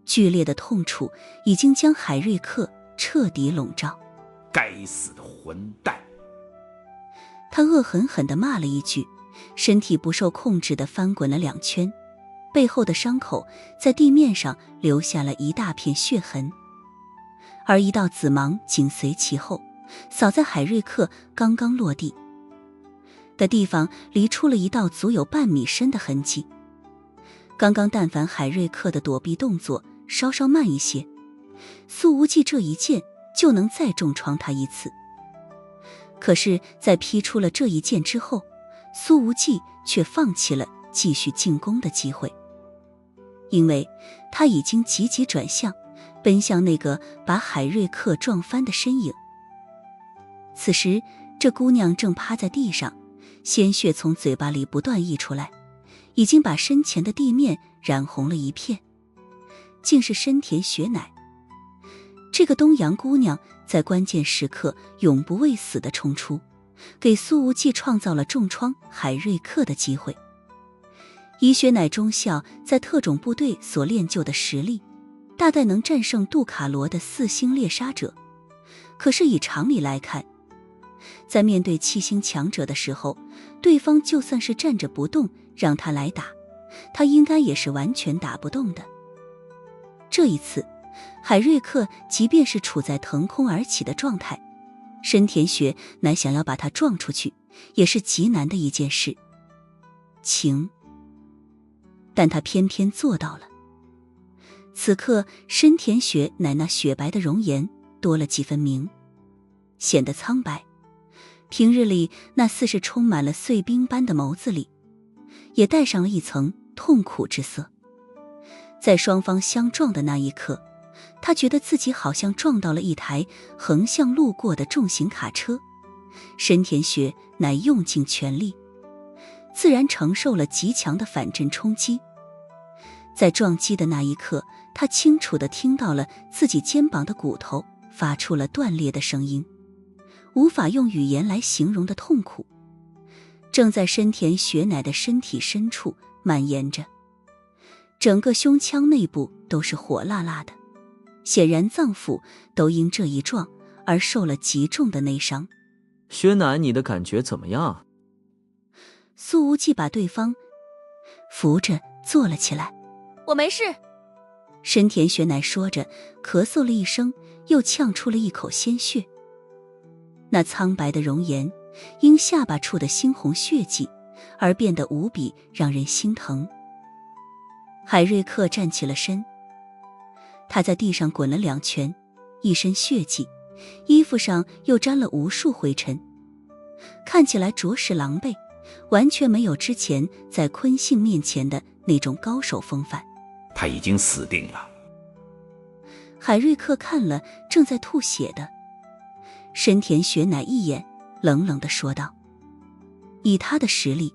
剧烈的痛楚已经将海瑞克彻底笼罩。该死的混蛋！他恶狠狠地骂了一句，身体不受控制地翻滚了2圈，背后的伤口在地面上留下了一大片血痕，而一道紫芒紧随其后，扫在海瑞克刚刚落地的地方，离出了一道足有半米深的痕迹。刚刚但凡海瑞克的躲避动作稍稍慢一些，苏无忌这一剑就能再重创他一次。可是在劈出了这一剑之后，苏无忌却放弃了继续进攻的机会，因为他已经急急转向，奔向那个把海瑞克撞翻的身影。此时这姑娘正趴在地上，鲜血从嘴巴里不断溢出来，已经把身前的地面染红了一片，竟是深田雪乃。这个东洋姑娘在关键时刻永不畏死地冲出，给苏无忌创造了重创海瑞克的机会。以雪乃中校在特种部队所练就的实力，大概能战胜杜卡罗的4星猎杀者，可是以常理来看，在面对7星强者的时候，对方就算是站着不动让他来打，他应该也是完全打不动的。这一次海瑞克即便是处在腾空而起的状态，深田雪乃想要把他撞出去也是极难的一件事情，但他偏偏做到了。此刻深田雪乃那雪白的容颜多了几分明，显得苍白，平日里那似是充满了碎冰般的眸子里也带上了一层痛苦之色。在双方相撞的那一刻，他觉得自己好像撞到了一台横向路过的重型卡车，深田雪乃用尽全力，自然承受了极强的反震冲击。在撞击的那一刻，他清楚地听到了自己肩膀的骨头发出了断裂的声音，无法用语言来形容的痛苦正在深田雪乃的身体深处蔓延着，整个胸腔内部都是火辣辣的，显然脏腑都因这一撞而受了极重的内伤。雪乃，你的感觉怎么样？苏无忌把对方扶着坐了起来。我没事。深田雪乃说着，咳嗽了一声，又呛出了一口鲜血。那苍白的容颜因下巴处的猩红血迹而变得无比让人心疼。海瑞克站起了身，他在地上滚了2圈，一身血迹，衣服上又沾了无数灰尘，看起来着实狼狈，完全没有之前在坤信面前的那种高手风范。他已经死定了。海瑞克看了正在吐血的深田雪乃一眼，冷冷地说道：以他的实力，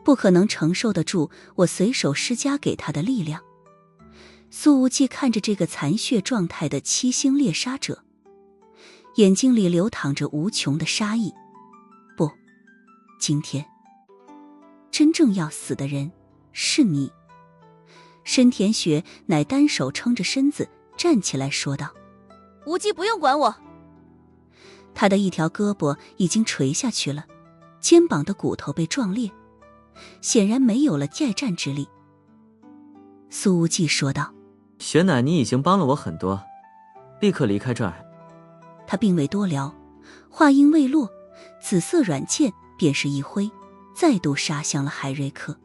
不可能承受得住我随手施加给他的力量。苏无忌看着这个残血状态的7星猎杀者，眼睛里流淌着无穷的杀意。不，今天真正要死的人是你。深田雪乃单手撑着身子站起来说道：无忌不用管我。他的一条胳膊已经垂下去了，肩膀的骨头被撞裂，显然没有了再战之力。苏无忌说道：雪乃，你已经帮了我很多，立刻离开这儿。他并未多聊，话音未落，紫色软剑便是一挥，再度杀向了海瑞克。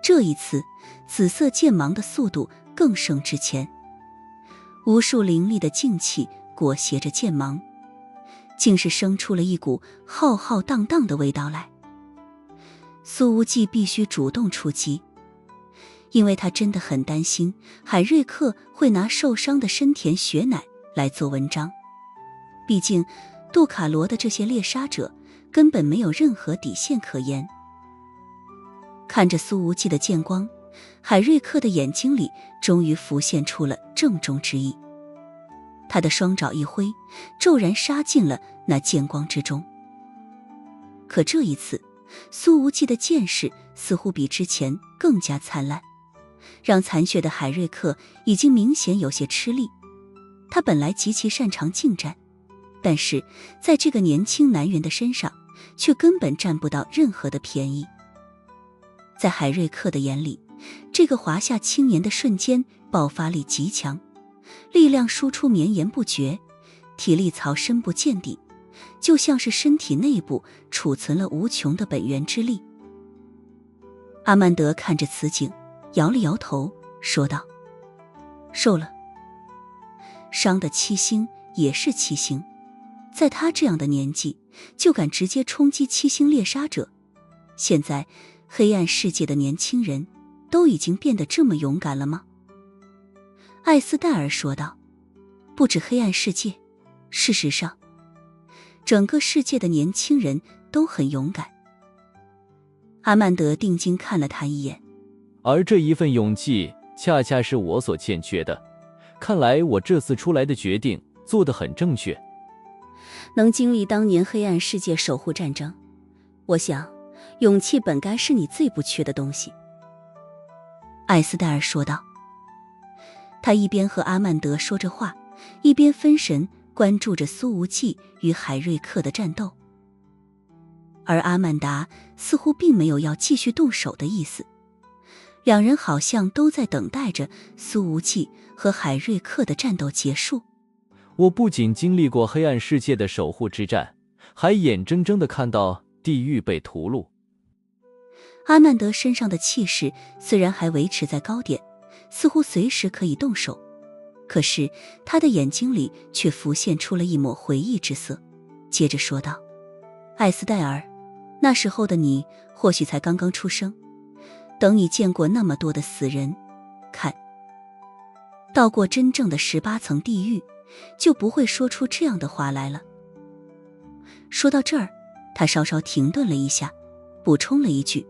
这一次紫色剑芒的速度更胜之前，无数凌厉的劲气裹挟着剑芒，竟是生出了一股浩浩荡荡的味道来。苏无忌必须主动出击，因为他真的很担心海瑞克会拿受伤的深田雪乃来做文章。毕竟杜卡罗的这些猎杀者根本没有任何底线可言。看着苏无忌的剑光，海瑞克的眼睛里终于浮现出了正中之意，他的双爪一挥，骤然杀进了那剑光之中。可这一次苏无忌的剑势似乎比之前更加灿烂，让残血的海瑞克已经明显有些吃力。他本来极其擅长近战，但是在这个年轻男人的身上却根本占不到任何的便宜。在海瑞克的眼里，这个华夏青年的瞬间爆发力极强，力量输出绵延不绝，体力槽深不见底，就像是身体内部储存了无穷的本源之力。阿曼德看着此景，摇了摇头，说道：瘦了。伤的七星也是七星，在他这样的年纪就敢直接冲击七星猎杀者。现在黑暗世界的年轻人都已经变得这么勇敢了吗？艾斯戴尔说道。不止黑暗世界，事实上整个世界的年轻人都很勇敢。阿曼德定睛看了他一眼。而这一份勇气恰恰是我所欠缺的，看来我这次出来的决定做得很正确。能经历当年黑暗世界守护战争，我想勇气本该是你最不缺的东西。艾斯戴尔说道。他一边和阿曼德说着话，一边分神关注着苏无忌与海瑞克的战斗。而阿曼达似乎并没有要继续动手的意思，两人好像都在等待着苏无忌和海瑞克的战斗结束。我不仅经历过黑暗世界的守护之战，还眼睁睁地看到地狱被屠戮。阿曼德身上的气势虽然还维持在高点，似乎随时可以动手，可是他的眼睛里却浮现出了一抹回忆之色，接着说道：艾斯戴尔，那时候的你或许才刚刚出生，等你见过那么多的死人，看到过真正的18层地狱，就不会说出这样的话来了。说到这儿，他稍稍停顿了一下，补充了一句：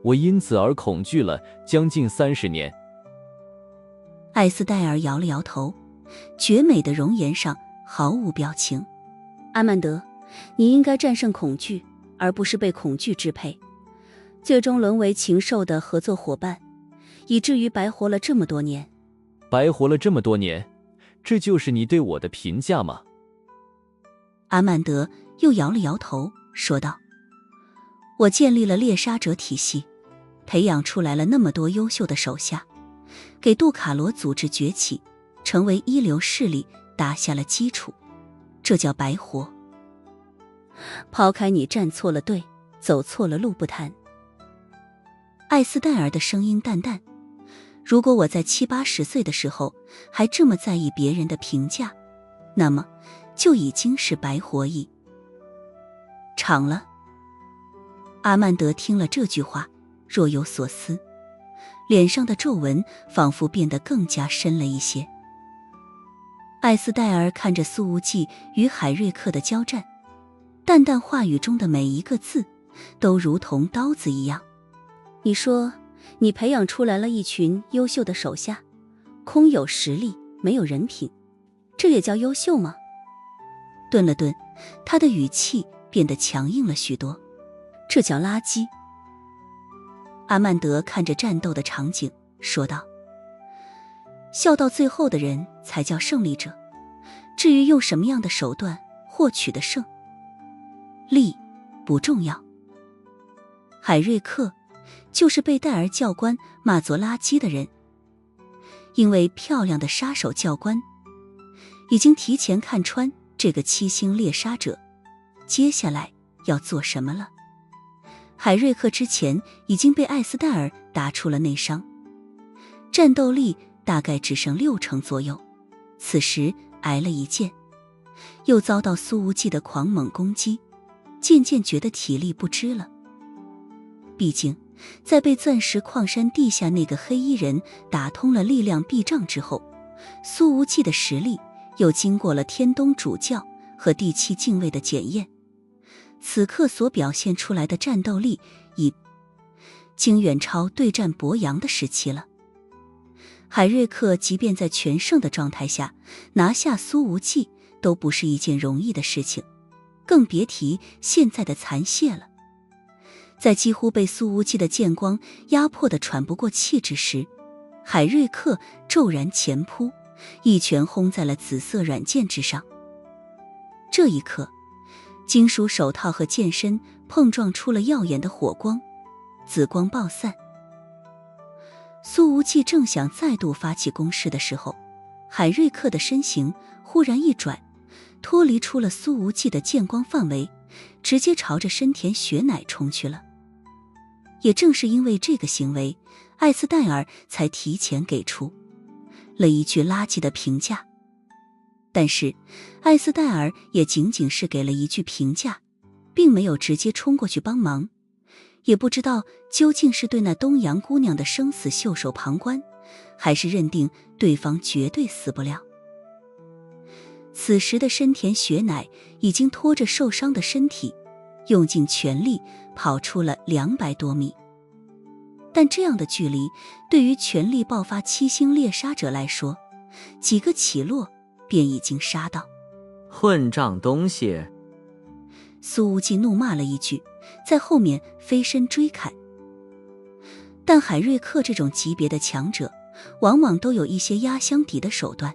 我因此而恐惧了将近30年。艾斯戴尔摇了摇头，绝美的容颜上毫无表情。阿曼德，你应该战胜恐惧，而不是被恐惧支配，最终沦为禽兽的合作伙伴，以至于白活了这么多年。白活了这么多年，这就是你对我的评价吗？阿曼德又摇了摇头，说道：我建立了猎杀者体系，培养出来了那么多优秀的手下，给杜卡罗组织崛起成为一流势力打下了基础，这叫白活。抛开你站错了队，走错了路不谈。艾斯戴尔的声音淡淡，如果我在70、80岁的时候还这么在意别人的评价，那么就已经是白活一场了。阿曼德听了这句话，若有所思，脸上的皱纹仿佛变得更加深了一些。艾斯戴尔看着苏无忌与海瑞克的交战，淡淡话语中的每一个字都如同刀子一样。你说你培养出来了一群优秀的手下，空有实力没有人品，这也叫优秀吗？顿了顿，他的语气变得强硬了许多，这叫垃圾。阿曼德看着战斗的场景说道：笑到最后的人才叫胜利者，至于用什么样的手段获取的胜利不重要。海瑞克就是被戴尔教官骂作垃圾的人，因为漂亮的杀手教官已经提前看穿这个7星猎杀者接下来要做什么了。海瑞克之前已经被艾斯戴尔打出了内伤，战斗力大概只剩6成左右，此时挨了一剑，又遭到苏无忌的狂猛攻击，渐渐觉得体力不支了。毕竟在被钻石矿山地下那个黑衣人打通了力量壁障之后，苏无忌的实力又经过了天东主教和第7禁卫的检验，此刻所表现出来的战斗力已经远超对战博洋的时期了。海瑞克即便在全胜的状态下拿下苏无忌都不是一件容易的事情，更别提现在的残血了。在几乎被苏无忌的剑光压迫得喘不过气之时，海瑞克骤然前扑，一拳轰在了紫色软剑之上。这一刻，金属手套和剑身碰撞出了耀眼的火光，紫光爆散。苏无忌正想再度发起攻势的时候，海瑞克的身形忽然一转，脱离出了苏无忌的剑光范围，直接朝着深田雪乃冲去了。也正是因为这个行为，艾斯戴尔才提前给出了一句垃圾的评价。但是艾斯戴尔也仅仅是给了一句评价，并没有直接冲过去帮忙，也不知道究竟是对那东阳姑娘的生死袖手旁观，还是认定对方绝对死不了。此时的深田雪乃已经拖着受伤的身体，用尽全力跑出了200多米。但这样的距离对于全力爆发七星猎杀者来说，几个起落便已经杀到。混账东西！苏无忌怒骂了一句，在后面飞身追砍。但海瑞克这种级别的强者往往都有一些压箱底的手段，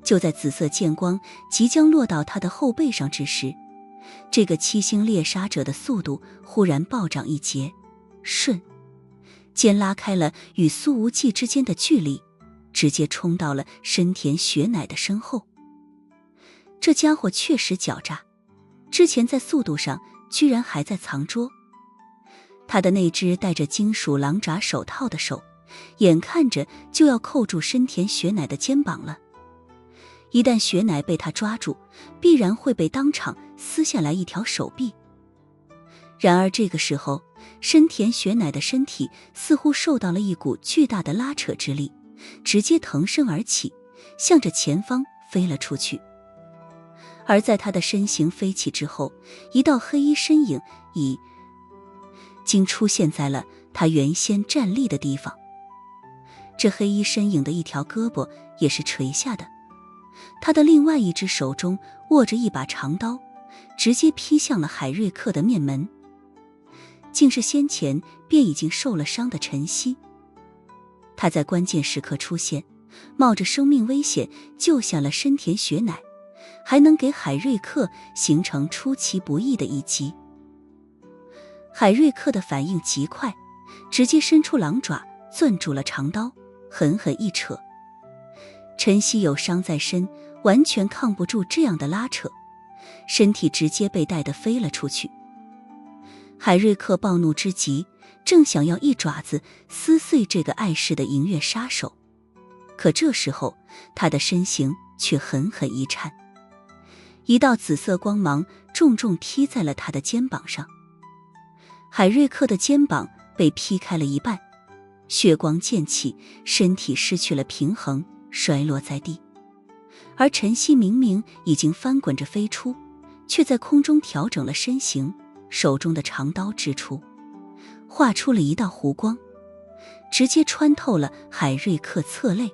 就在紫色剑光即将落到他的后背上之时，这个七星猎杀者的速度忽然暴涨一截，瞬间拉开了与苏无忌之间的距离，直接冲到了深田雪乃的身后。这家伙确实狡诈，之前在速度上居然还在藏拙。他的那只戴着金属狼爪手套的手，眼看着就要扣住深田雪乃的肩膀了。一旦雪乃被他抓住，必然会被当场撕下来一条手臂。然而这个时候，深田雪乃的身体似乎受到了一股巨大的拉扯之力，直接腾身而起，向着前方飞了出去。而在他的身形飞起之后，一道黑衣身影已经出现在了他原先站立的地方。这黑衣身影的一条胳膊也是垂下的，他的另外一只手中握着一把长刀，直接劈向了海瑞克的面门。竟是先前便已经受了伤的陈曦。他在关键时刻出现，冒着生命危险救下了深田雪乃，还能给海瑞克形成出其不意的一击。海瑞克的反应极快，直接伸出狼爪攥住了长刀，狠狠一扯。陈曦有伤在身，完全抗不住这样的拉扯，身体直接被带得飞了出去。海瑞克暴怒之极，正想要一爪子撕碎这个碍事的银月杀手，可这时候他的身形却狠狠一颤，一道紫色光芒重重踢在了他的肩膀上。海瑞克的肩膀被劈开了一半，血光溅起，身体失去了平衡，摔落在地。而陈曦明明已经翻滚着飞出，却在空中调整了身形，手中的长刀支出，画出了一道弧光，直接穿透了海瑞克侧肋。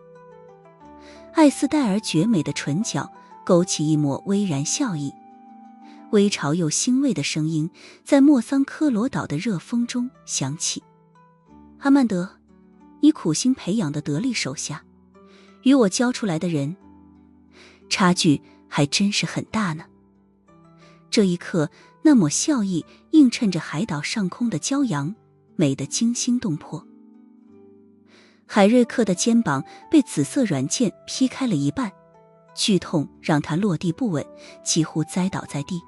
艾斯戴尔绝美的唇角勾起一抹微然笑意，微潮又欣慰的声音在莫桑科罗岛的热风中响起：阿曼德，你苦心培养的得力手下，与我教出来的人，差距还真是很大呢。这一刻，那抹笑意映衬着海岛上空的骄阳，美得惊心动魄。海瑞克的肩膀被紫色软剑劈开了一半，剧痛让他落地不稳，几乎栽倒在地。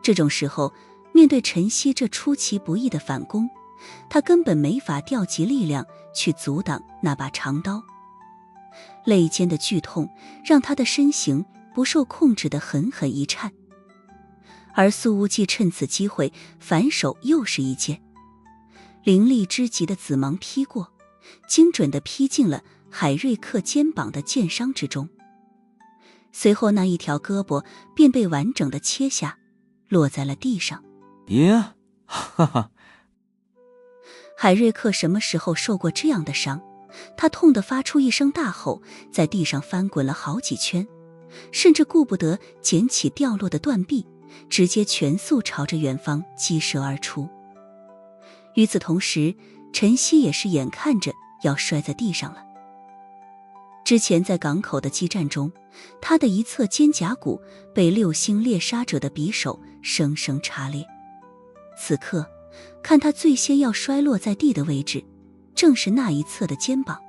这种时候，面对陈曦这出其不意的反攻，他根本没法调集力量去阻挡那把长刀。肋间的剧痛让他的身形不受控制地狠狠一颤。而苏无忌趁此机会反手又是一剑，凌厉之极的紫芒劈过，精准地劈进了海瑞克肩膀的剑伤之中。随后那一条胳膊便被完整地切下，落在了地上。耶，哈哈！海瑞克什么时候受过这样的伤？他痛得发出一声大吼，在地上翻滚了好几圈，甚至顾不得捡起掉落的断臂，直接全速朝着远方击射而出。与此同时，陈曦也是眼看着要摔在地上了。之前在港口的激战中，他的一侧肩胛骨被6星猎杀者的匕首生生插裂。此刻看他最先要摔落在地的位置，正是那一侧的肩膀。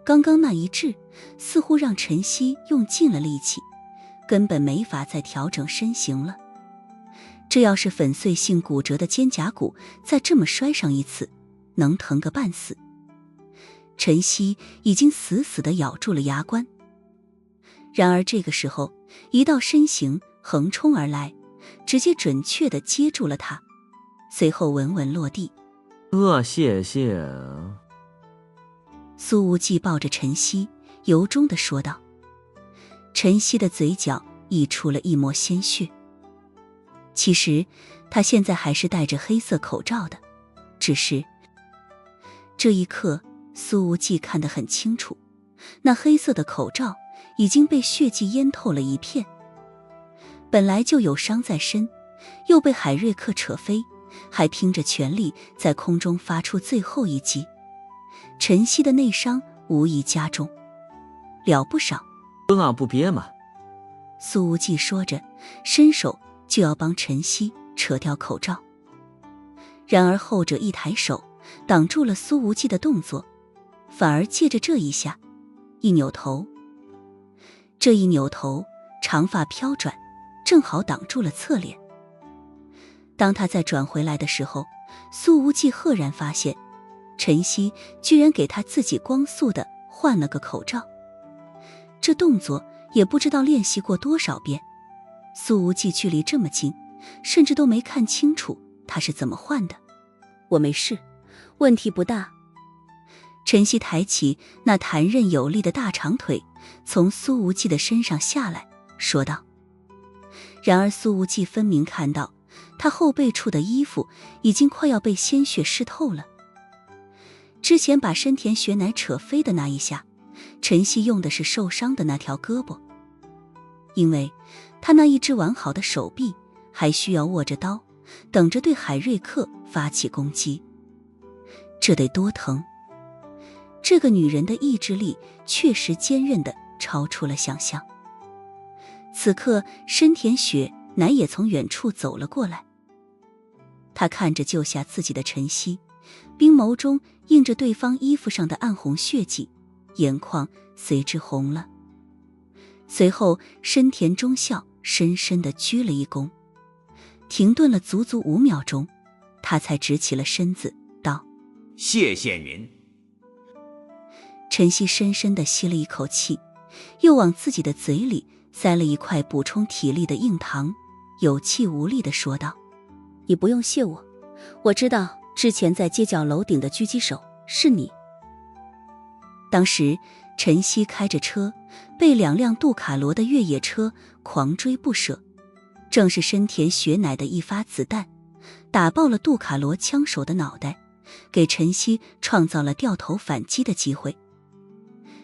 刚刚那一掷似乎让陈曦用尽了力气，根本没法再调整身形了。这要是粉碎性骨折的肩胛骨再这么摔上一次，能疼个半死。陈曦已经死死地咬住了牙关。然而这个时候，一道身形横冲而来，直接准确地接住了他，随后稳稳落地。谢谢。苏无忌抱着晨曦，由衷地说道。晨曦的嘴角溢出了一抹鲜血。其实他现在还是戴着黑色口罩的，只是这一刻苏无忌看得很清楚，那黑色的口罩已经被血迹淹透了一片。本来就有伤在身，又被海瑞克扯飞，还拼着全力在空中发出最后一击，晨曦的内伤无疑加重了不少。不憋嘛。苏无忌说着，伸手就要帮晨曦扯掉口罩，然而后者一抬手挡住了苏无忌的动作，反而借着这一下一扭头，这一扭头长发飘转，正好挡住了侧脸。当他再转回来的时候，苏无忌赫然发现晨曦居然给他自己光速的换了个口罩，这动作也不知道练习过多少遍。苏无忌距离这么近，甚至都没看清楚他是怎么换的。我没事，问题不大。晨曦抬起那弹韧有力的大长腿，从苏无忌的身上下来，说道。然而苏无忌分明看到他后背处的衣服已经快要被鲜血湿透了。之前把深田雪乃扯飞的那一下，晨曦用的是受伤的那条胳膊，因为他那一只完好的手臂还需要握着刀，等着对海瑞克发起攻击。这得多疼！这个女人的意志力确实坚韧的超出了想象。此刻深田雪乃也从远处走了过来，他看着救下自己的晨曦，冰眸中映着对方衣服上的暗红血迹，眼眶随之红了。随后深田中孝深深地鞠了一躬，停顿了足足5秒钟，他才直起了身子道：谢谢您。晨曦深深地吸了一口气，又往自己的嘴里塞了一块补充体力的硬糖，有气无力地说道：你不用谢我，我知道之前在街角楼顶的狙击手是你。当时晨曦开着车，被2辆杜卡罗的越野车狂追不舍，正是深田雪乃的一发子弹打爆了杜卡罗枪手的脑袋，给晨曦创造了掉头反击的机会。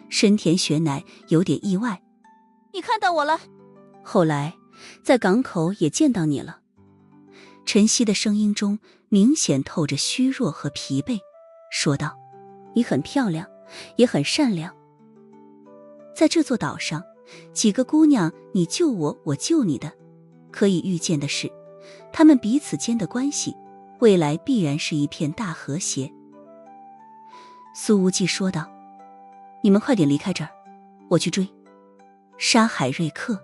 深田雪乃有点意外：你看到我了？后来在港口也见到你了。晨曦的声音中明显透着虚弱和疲惫，说道：你很漂亮，也很善良。在这座岛上，几个姑娘你救我，我救你的，可以预见的是，她们彼此间的关系未来必然是一片大和谐。苏无忌说道：你们快点离开这儿，我去追杀海瑞克。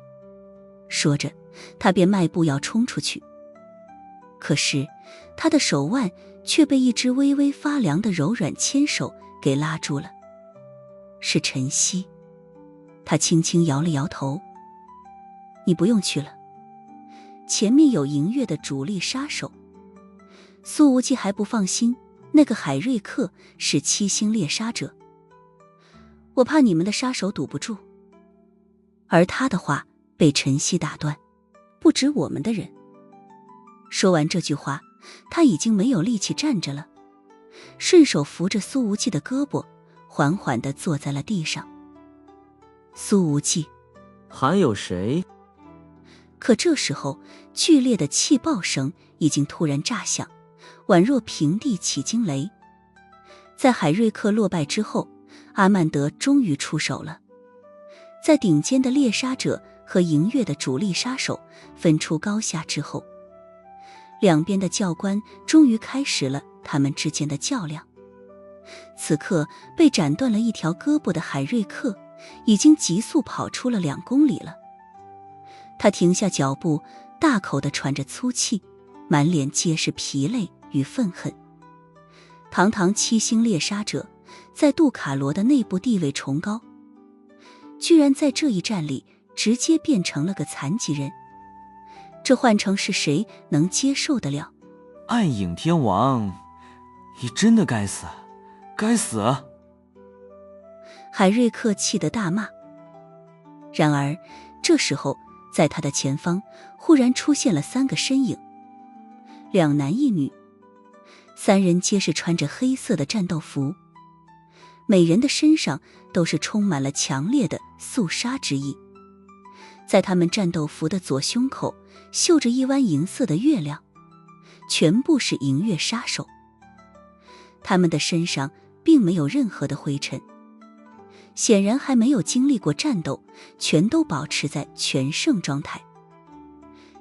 说着他便迈步要冲出去，可是他的手腕却被一只微微发凉的柔软牵手给拉住了。是晨曦。他轻轻摇了摇头：你不用去了，前面有营月的主力杀手。苏无忌还不放心，那个海瑞克是7星猎杀者，我怕你们的杀手堵不住。而他的话被晨曦打断：不止我们的人。说完这句话，他已经没有力气站着了，顺手扶着苏无忌的胳膊，缓缓地坐在了地上。苏无忌，还有谁？可这时候剧烈的气爆声已经突然炸响，宛若平地起惊雷。在海瑞克落败之后，阿曼德终于出手了。在顶尖的猎杀者和营月的主力杀手分出高下之后，两边的教官终于开始了他们之间的较量。此刻被斩断了一条胳膊的海瑞克已经急速跑出了2公里了。他停下脚步，大口地喘着粗气，满脸皆是疲累与愤恨。堂堂7星猎杀者，在杜卡罗的内部地位崇高，居然在这一战里直接变成了个残疾人。这换成是谁能接受得了？暗影天王，你真的该死，该死！海瑞克气得大骂。然而这时候在他的前方忽然出现了3个身影，2男1女，3人皆是穿着黑色的战斗服，每人的身上都是充满了强烈的肃杀之意。在他们战斗服的左胸口绣着一弯银色的月亮，全部是银月杀手。他们的身上并没有任何的灰尘，显然还没有经历过战斗，全都保持在全盛状态。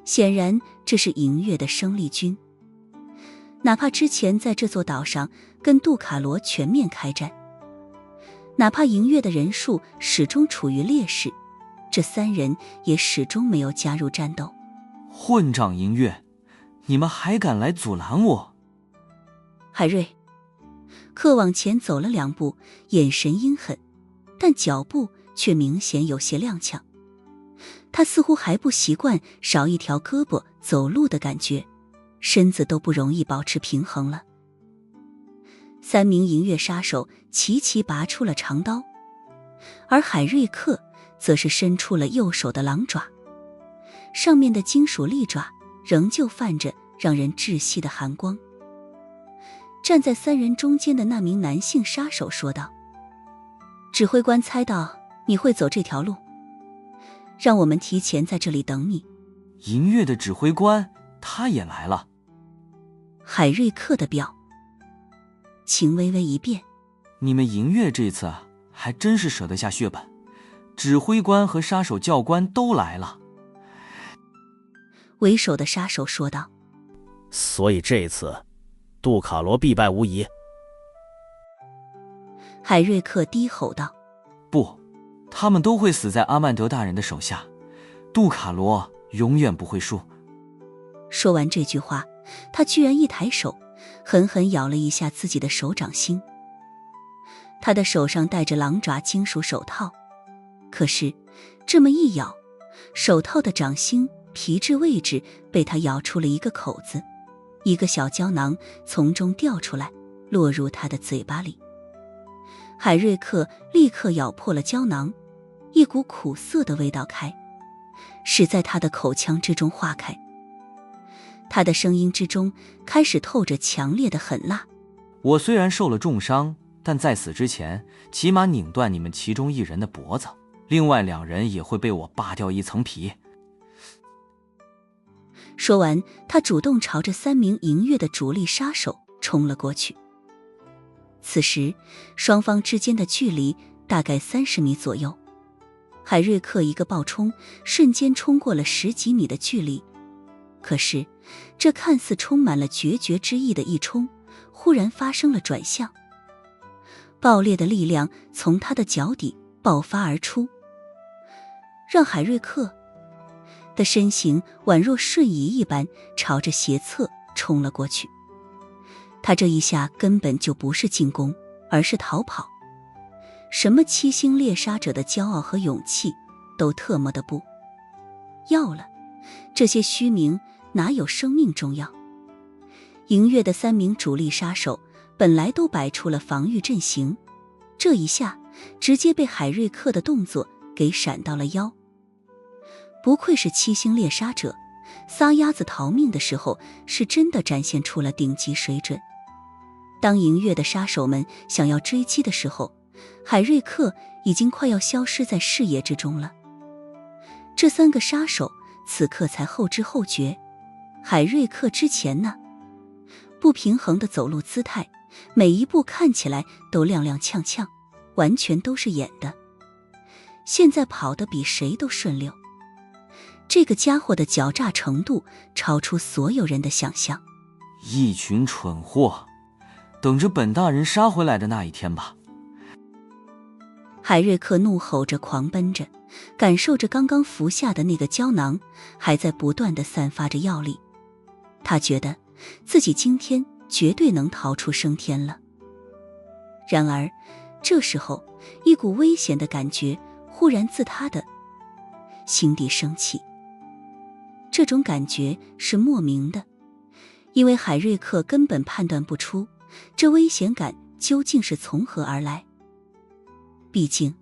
显然这是银月的生力军，哪怕之前在这座岛上跟杜卡罗全面开战，哪怕银月的人数始终处于劣势，这3人也始终没有加入战斗。混账银月，你们还敢来阻拦我？海瑞克往前走了2步，眼神阴狠，但脚步却明显有些踉跄。他似乎还不习惯少一条胳膊走路的感觉，身子都不容易保持平衡了。3名银月杀手齐齐拔出了长刀，而海瑞克则是伸出了右手的狼爪，上面的金属利爪仍旧泛着让人窒息的寒光。站在3人中间的那名男性杀手说道：指挥官猜到你会走这条路，让我们提前在这里等你。银月的指挥官他也来了。海瑞克的表情微微一变，你们银月这次还真是舍得下血本，指挥官和杀手教官都来了。为首的杀手说道：所以这次杜卡罗必败无疑。海瑞克低吼道：不，他们都会死在阿曼德大人的手下，杜卡罗永远不会输。说完这句话，他居然一抬手狠狠咬了一下自己的手掌心。他的手上戴着狼爪金属手套，可是这么一咬，手套的掌心皮质位置被他咬出了一个口子，一个小胶囊从中掉出来，落入他的嘴巴里。海瑞克立刻咬破了胶囊，一股苦涩的味道使在他的口腔之中化开。他的声音之中开始透着强烈的狠辣。我虽然受了重伤，但在死之前起码拧断你们其中1人的脖子，另外2人也会被我扒掉一层皮。说完，他主动朝着3名银月的主力杀手冲了过去。此时双方之间的距离大概30米左右，海瑞克一个暴冲，瞬间冲过了10几米的距离。可是这看似充满了决绝之意的一冲，忽然发生了转向，爆裂的力量从他的脚底爆发而出，让海瑞克的身形宛若瞬移一般朝着斜侧冲了过去。他这一下根本就不是进攻，而是逃跑。什么7星猎杀者的骄傲和勇气都特么的不要了，这些虚名哪有生命重要？银月的3名主力杀手本来都摆出了防御阵型，这一下直接被海瑞克的动作给闪到了腰。不愧是7星猎杀者，撒丫子逃命的时候是真的展现出了顶级水准。当银月的杀手们想要追击的时候，海瑞克已经快要消失在视野之中了。这3个杀手此刻才后知后觉，海瑞克之前呢，不平衡的走路姿态，每一步看起来都踉踉跄跄，完全都是演的。现在跑得比谁都顺溜，这个家伙的狡诈程度超出所有人的想象。一群蠢货，等着本大人杀回来的那一天吧。海瑞克怒吼着狂奔着，感受着刚刚服下的那个胶囊还在不断地散发着药力。他觉得自己今天绝对能逃出升天了。然而这时候一股危险的感觉忽然自他的心底生气。这种感觉是莫名的，因为海瑞克根本判断不出这危险感究竟是从何而来。毕竟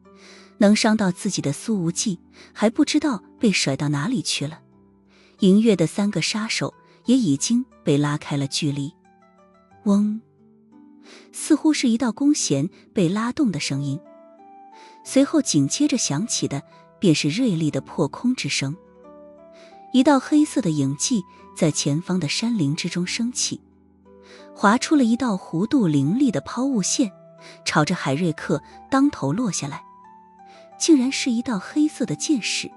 能伤到自己的苏无忌还不知道被甩到哪里去了，银月的3个杀手也已经被拉开了距离。嗡，似乎是一道弓弦被拉动的声音，随后紧接着响起的便是锐利的破空之声。一道黑色的影迹在前方的山林之中升起，划出了一道弧度凌厉的抛物线，朝着海瑞克当头落下来，竟然是一道黑色的箭矢。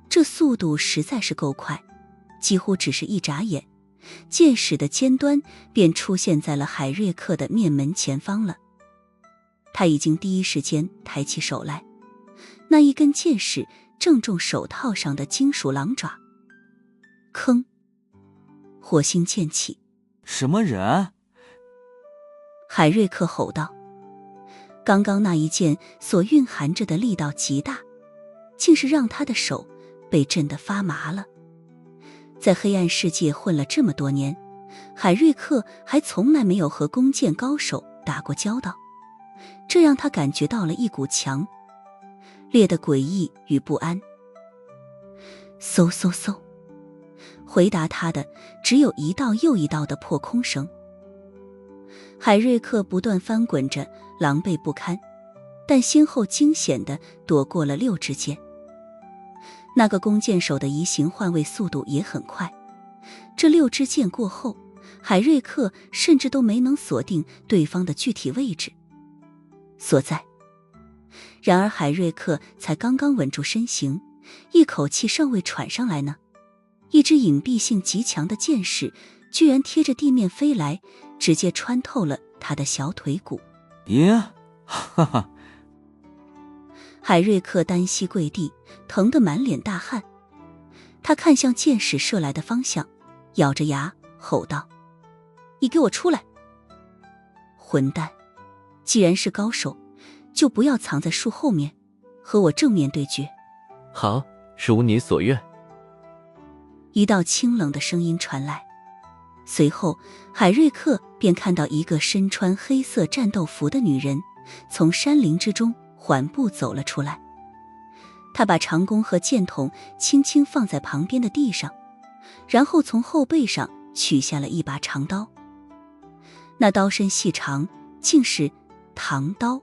这速度实在是够快，几乎只是一眨眼，箭矢的尖端便出现在了海瑞克的面门前方了。他已经第一时间抬起手来，那一根箭矢正中手套上的金属狼爪。吭，火星溅起。什么人？海瑞克吼道。刚刚那一剑所蕴含着的力道极大，竟是让他的手被震得发麻了。在黑暗世界混了这么多年，海瑞克还从来没有和弓箭高手打过交道，这让他感觉到了一股强烈的诡异与不安。嗖嗖嗖，回答他的只有一道又一道的破空声。海瑞克不断翻滚着，狼狈不堪，但先后惊险地躲过了6支箭。那个弓箭手的移形换位速度也很快，这6支箭过后，海瑞克甚至都没能锁定对方的具体位置所在。然而海瑞克才刚刚稳住身形，一口气尚未喘上来呢，一支隐蔽性极强的箭矢居然贴着地面飞来，直接穿透了他的小腿骨。耶，哈哈！海瑞克单膝跪地，疼得满脸大汗。他看向箭矢射来的方向，咬着牙吼道：“你给我出来！混蛋，既然是高手，就不要藏在树后面，和我正面对决。”好，如你所愿。一道清冷的声音传来，随后海瑞克便看到一个身穿黑色战斗服的女人从山林之中缓步走了出来。她把长弓和箭筒轻轻放在旁边的地上，然后从后背上取下了一把长刀。那刀身细长，竟是唐刀。